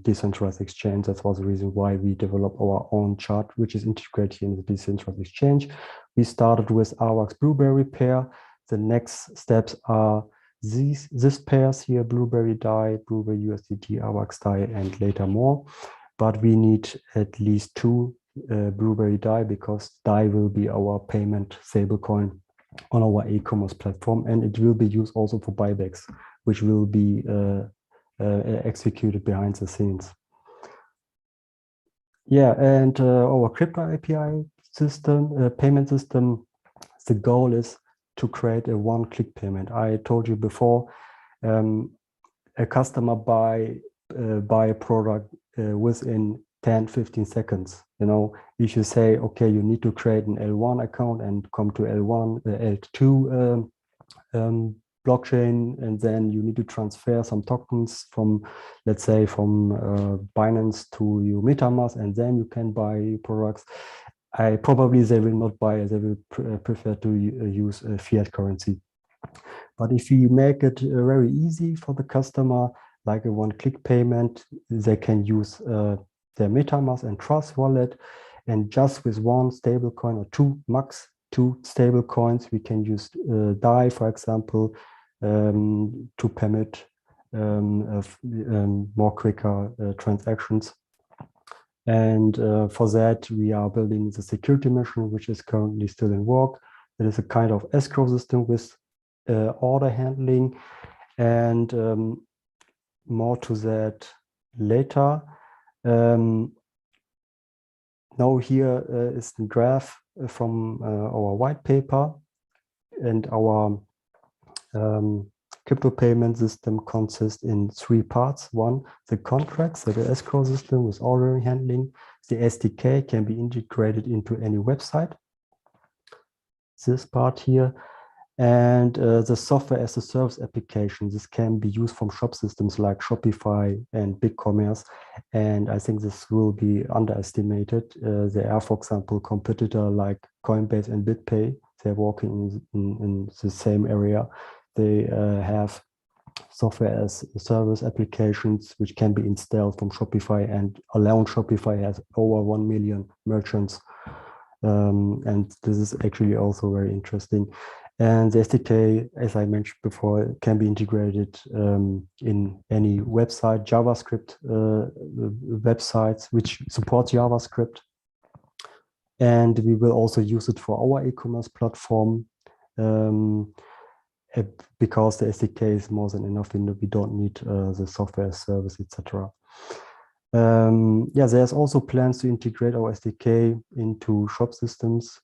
Speaker 8: decentralized exchange. That was the reason why we developed our own chart, which is integrated in the decentralized exchange. We started with AWACS Blueberry pair. The next steps are these pairs here: Blueberry DAI, Blueberry USDT, AWACS DAI, and later more. But we need at least 2 Blueberry DAI, because DAI will be our payment stablecoin on our e-commerce platform, and it will be used also for buybacks, which will be executed behind the scenes. Yeah, and our crypto API system, payment system, the goal is to create a one-click payment. I told you before, a customer buy a product within 10-15 seconds. You know, if you say, okay, you need to create an L1 account and come to L2 blockchain, and then you need to transfer some tokens from, let's say, from Binance to your MetaMask, and then you can buy products. probably they will not buy, they will prefer to use fiat currency. But if we make it very easy for the customer, like a one-click payment, they can use their MetaMask and Trust wallet, and just with one stable coin or max two stable coins, we can use DAI, for example, to permit more quicker transactions. And for that, we are building the security measure, which is currently still in work. It is a kind of escrow system with order handling, and more to that later. Now here is the graph from our white paper, and our crypto payment system consists in 3 parts. One, the contracts, so the escrow system with order handling. The SDK can be integrated into any website. This part here. And the software as a service application. This can be used from shop systems like Shopify and BigCommerce. And I think this will be underestimated. There are, for example, competitors like Coinbase and BitPay. They're working in the same area. They have software as a service applications which can be installed from Shopify, and alone Shopify has over 1 million merchants. And this is actually also very interesting. And the SDK, as I mentioned before, can be integrated in any website, JavaScript websites which support JavaScript. And we will also use it for our e-commerce platform because the SDK is more than enough. We don't need the software service, etc. Yeah, there's also plans to integrate our SDK into shop systems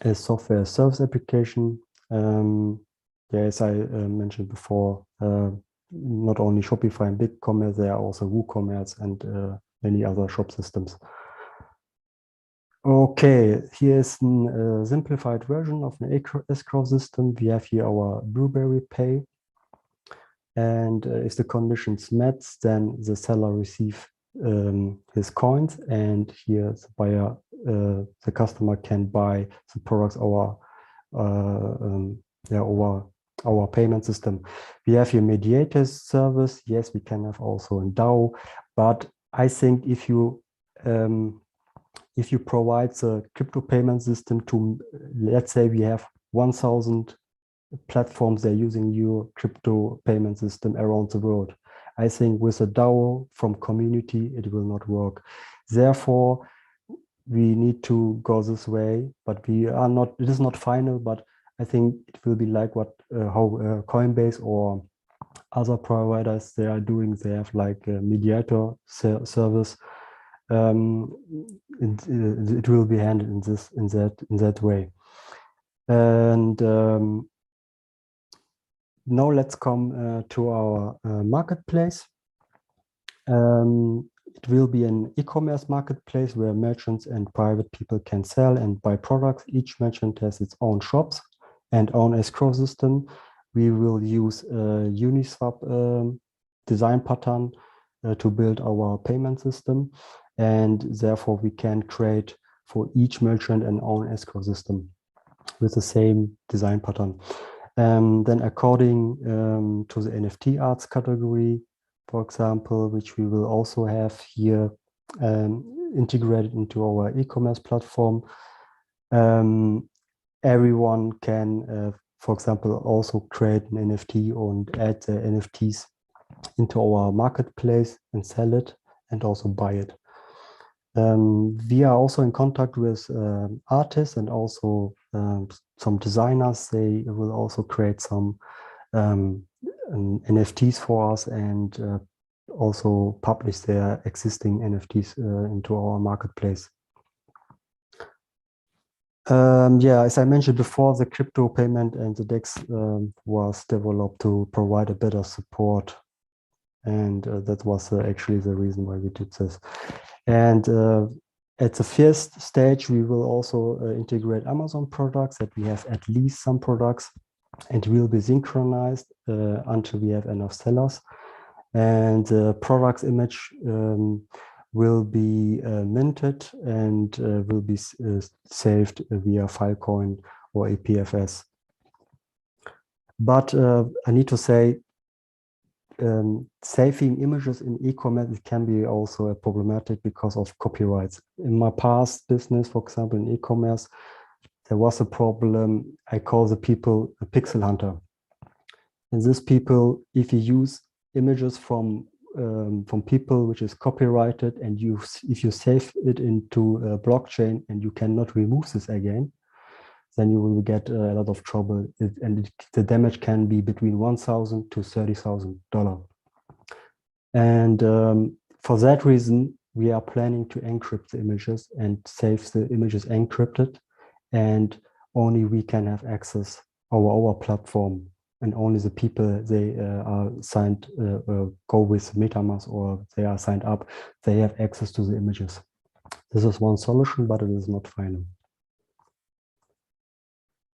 Speaker 8: as software service application. Yeah, as I mentioned before, not only Shopify and BigCommerce, there are also WooCommerce and many other shop systems. Okay, here's a simplified version of an escrow system. We have here our Blueberry Pay, and if the conditions met, then the seller receives his coins, and here the buyer, the customer can buy the products over our payment system. We have here mediators service. Yes, we can have also a DAO, but I think if you provide the crypto payment system to, let's say we have 1,000 platforms that are using your crypto payment system around the world, I think with a DAO from community, it will not work. Therefore, we need to go this way, but we are not, it is not final, but I think it will be like what how Coinbase or other providers they are doing. They have like a mediator service. It will be handled in that way. And now let's come to our marketplace. It will be an e-commerce marketplace where merchants and private people can sell and buy products. Each merchant has its own shops and own escrow system. We will use a Uniswap design pattern to build our payment system, and therefore we can create for each merchant an own escrow system with the same design pattern. Then according to the NFT arts category, for example, which we will also have here integrated into our e-commerce platform, everyone can, for example, also create an NFT and add the NFTs into our marketplace and sell it and also buy it. We are also in contact with artists and also some designers. They will also create some NFTs for us and also publish their existing NFTs into our marketplace. Yeah, as I mentioned before, the crypto payment and the DEX was developed to provide a better support, and that was actually the reason why we did this. And at the first stage, we will also integrate Amazon products, that we have at least some products, and will be synchronized until we have enough sellers. And the products image will be minted and will be saved via Filecoin or APFS. But I need to say, saving images in e-commerce, it can be also problematic because of copyrights. In my past business, for example, in e-commerce, there was a problem. I call the people a pixel hunter. And these people, if you use images from people which is copyrighted, and if you save it into a blockchain and you cannot remove this again, then you will get a lot of trouble, the damage can be between $1,000 to $30,000. And for that reason, we are planning to encrypt the images and save the images encrypted, and only we can have access over our platform, and only the people they are signed go with MetaMask or they are signed up, they have access to the images. This is one solution, but it is not final.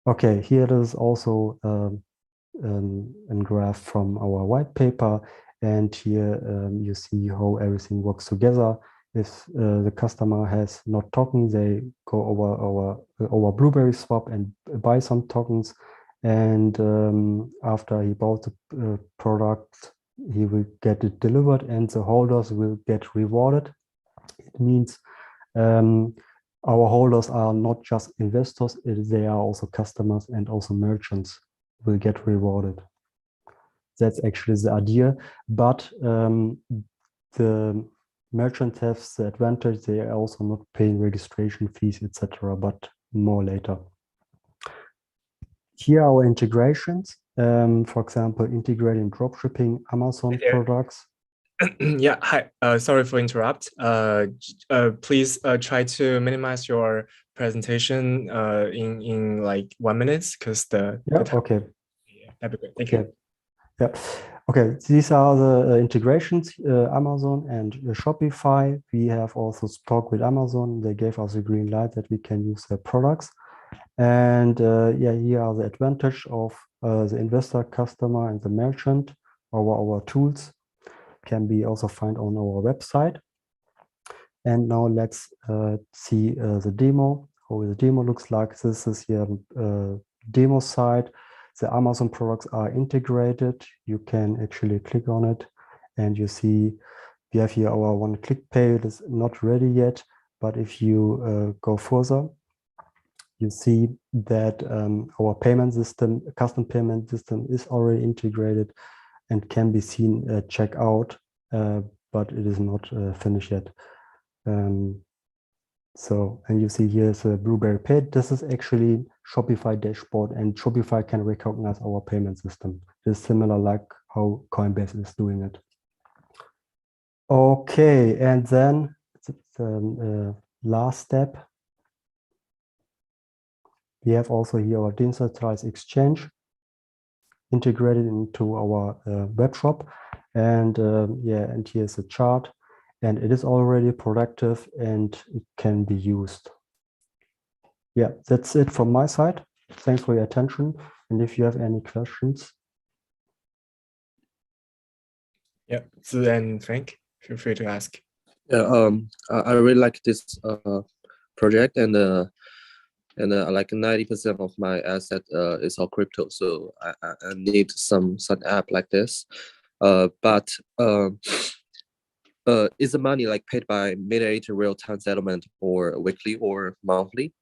Speaker 8: Okay, here is also a graph from our white paper, and here you see how everything works together. If the customer has not tokens, they go over our Blueberry swap and buy some tokens, and after he bought the product, he will get it delivered, and the holders will get rewarded. It means our holders are not just investors, they are also customers, and also merchants will get rewarded. That's actually the idea, but the merchants have the advantage, they are also not paying registration fees, etc., but more later. Here are our integrations, for example, integrating dropshipping, Amazon products.
Speaker 7: Yeah, hi. Sorry for interrupt. Please try to minimize your presentation in like 1 minute, because the time.
Speaker 8: Okay.
Speaker 7: Yeah, that'd be great. Thank you.
Speaker 8: Yeah. Okay. These are the integrations, Amazon and Shopify. We have also spoke with Amazon. They gave us a green light that we can use their products. And yeah, here are the advantage of the investor, customer, and the merchant. Our tools can be also found on our website. And now let's see the demo, how the demo looks like. This is here demo site. The Amazon products are integrated. You can actually click on it, and you see we have here our one-click pay. It is not ready yet, but if you go further, you see that our payment system, custom payment system, is already integrated and can be seen checkout, but it is not finished yet. So, and you see here is a Blueberry Pay. This is actually Shopify dashboard, and Shopify can recognize our payment system. It is similar like how Coinbase is doing it. Okay, and then the last step. We have also here our decentralized exchange integrated into our web shop, and yeah, and here's a chart, and it is already productive and it can be used. Yeah, that's it from my side. Thanks for your attention, and if you have any questions.
Speaker 7: Yeah, so then Frank, feel free to ask.
Speaker 5: Yeah, I really like this project, and like 90% of my asset is all crypto, so I need some app like this. But is the money like paid by mediated real-time settlement, or weekly or monthly?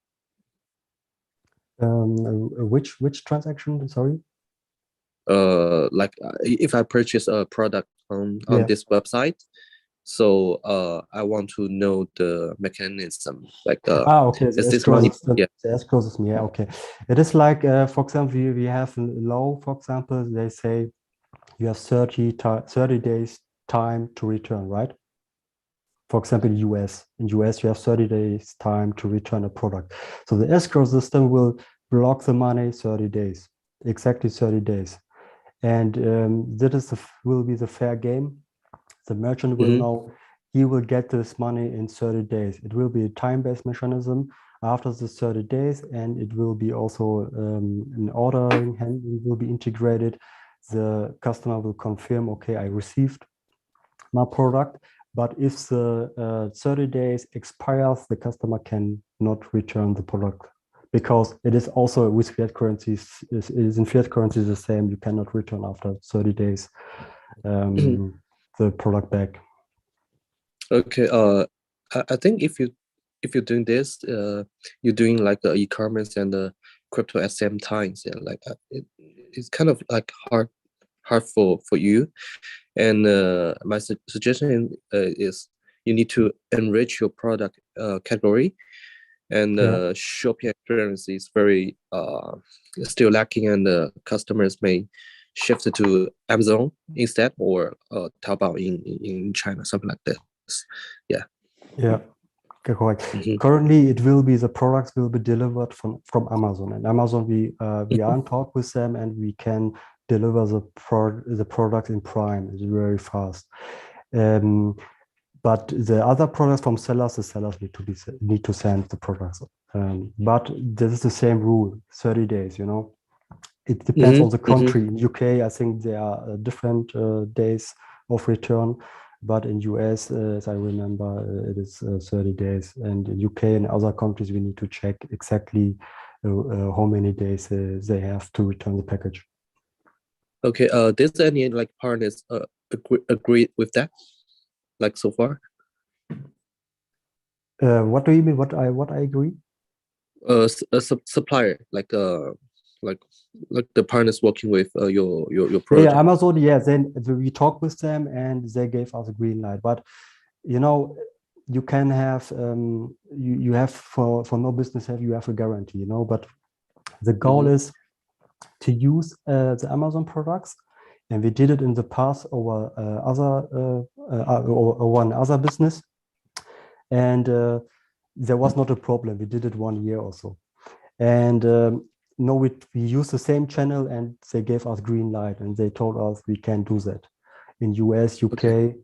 Speaker 8: Which transaction? Sorry.
Speaker 5: Like if I purchase a product on this website, so I want to know the mechanism. Like
Speaker 8: okay,
Speaker 5: is this money?
Speaker 8: Yeah, the escrow system. Yeah, okay. It is like, for example, we have a law. For example, they say you have 30 days time to return, right? For example, in US, you have 30 days time to return a product. So the escrow system will block the money 30 days, exactly 30 days. And that will be the fair game. The merchant will know he will get this money in 30 days. It will be a time-based mechanism after the 30 days, and it will be also an ordering handling will be integrated. The customer will confirm, okay, I received my product, But if the 30 days expires, the customer can not return the product, because it is also with fiat currencies. It is in fiat currencies the same. You cannot return after 30 days the product back.
Speaker 5: Okay. I think if you're doing this, you're doing like e-commerce and crypto at the same time. Yeah, like it's kind of like hard for you. And my suggestion is you need to enrich your product category. And shopping experience is very still lacking, and customers may shift to Amazon instead, or Taobao in China, something like this. Yeah.
Speaker 8: Yeah. Correct. Currently, the products will be delivered from Amazon, and Amazon we are in talk with them, and we can deliver the product in Prime. It's very fast. But the other products from sellers, the sellers need to send the products. But this is the same rule: 30 days. It depends on the country. In UK, I think there are different days of return. But in US, as I remember, it is 30 days. And in UK and other countries, we need to check exactly how many days they have to return the package.
Speaker 5: Okay. Does any like partners agree with that? Like so far?
Speaker 8: What do you mean? What I agree?
Speaker 5: A supplier, like the partners working with your project.
Speaker 8: Yeah, Amazon. Yeah, then we talked with them and they gave us a green light. But you can have you have for no business you have a guarantee. But the goal is to use the Amazon products, and we did it in the past over one other business, and there was not a problem. We did it 1 year or so, and we used the same channel, and they gave us green light, and they told us we can do that in US, UK,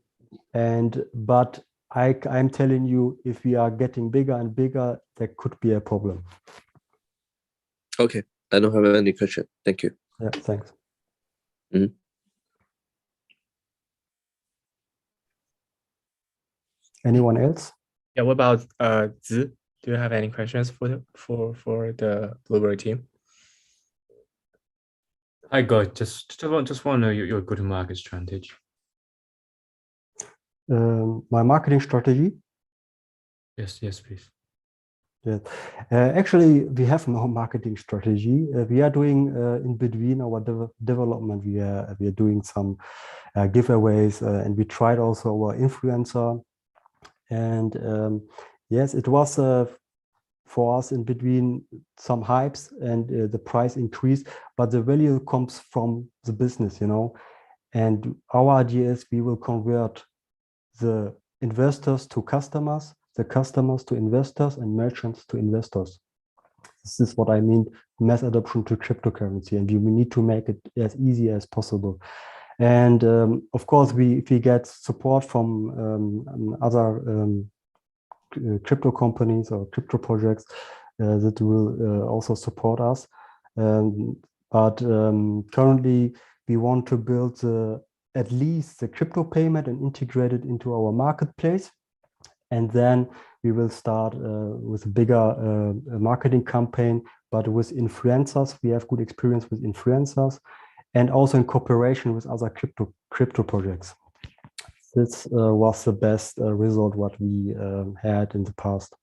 Speaker 8: but I'm telling you, if we are getting bigger and bigger, there could be a problem.
Speaker 5: Okay, I don't have any question. Thank you.
Speaker 8: Yeah, thanks. Anyone else?
Speaker 7: Yeah, what about Zi? Do you have any questions for the Blueberry team?
Speaker 4: Hi, guys. Just want to know your go-to-market strategy.
Speaker 8: My marketing strategy?
Speaker 4: Yes, please.
Speaker 8: Yeah. Actually, we have no marketing strategy. We are doing in between our development. We are doing some giveaways, and we tried also our influencer. And yes, it was for us in between some hypes, and the price increased, but the value comes from the business, And our idea is we will convert the investors to customers, the customers to investors, and merchants to investors. This is what I mean, mass adoption to cryptocurrency, and we need to make it as easy as possible. And of course, if we get support from other crypto companies or crypto projects, that will also support us. But currently, we want to build at least the crypto payment and integrate it into our marketplace. And then we will start with a bigger marketing campaign, but with influencers. We have good experience with influencers, and also in cooperation with other crypto projects. This was the best result what we had in the past.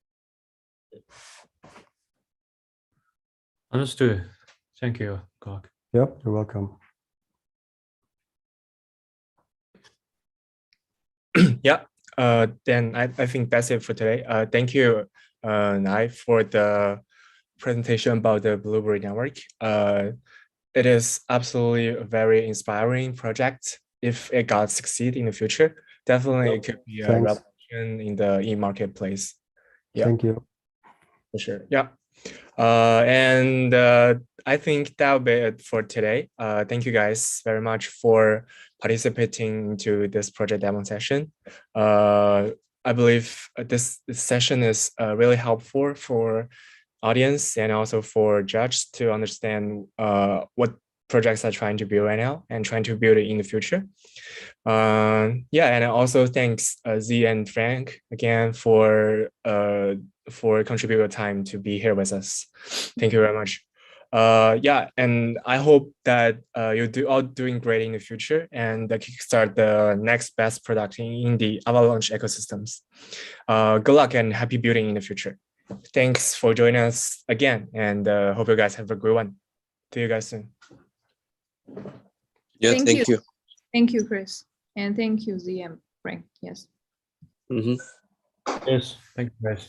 Speaker 4: Understood. Thank you, Clark.
Speaker 8: Yep, you're welcome.
Speaker 7: Yeah. Then I think that's it for today. Thank you, Nai, for the presentation about the Blueberry Network. It is absolutely a very inspiring project. If it got succeed in the future, definitely it could be a revolution in the e-marketplace. Yeah.
Speaker 8: Thank you.
Speaker 7: For sure. Yeah. And I think that'll be it for today. Thank you guys very much for participating into this project demo session. I believe this session is really helpful for audience and also for judges to understand what projects are trying to build right now and trying to build it in the future. Yeah, and also thanks Z and Frank again for contributing your time to be here with us. Thank you very much. Yeah, and I hope that you're all doing great in the future and kickstart the next best product in the Avalanche ecosystems. Good luck and happy building in the future. Thanks for joining us again, and hope you guys have a great one. See you guys soon.
Speaker 5: Yeah, thank you.
Speaker 6: Thank you, Chris. And thank you, ZM, Frank. Yes.
Speaker 5: Mm-hmm.
Speaker 4: Yes, thank you, guys.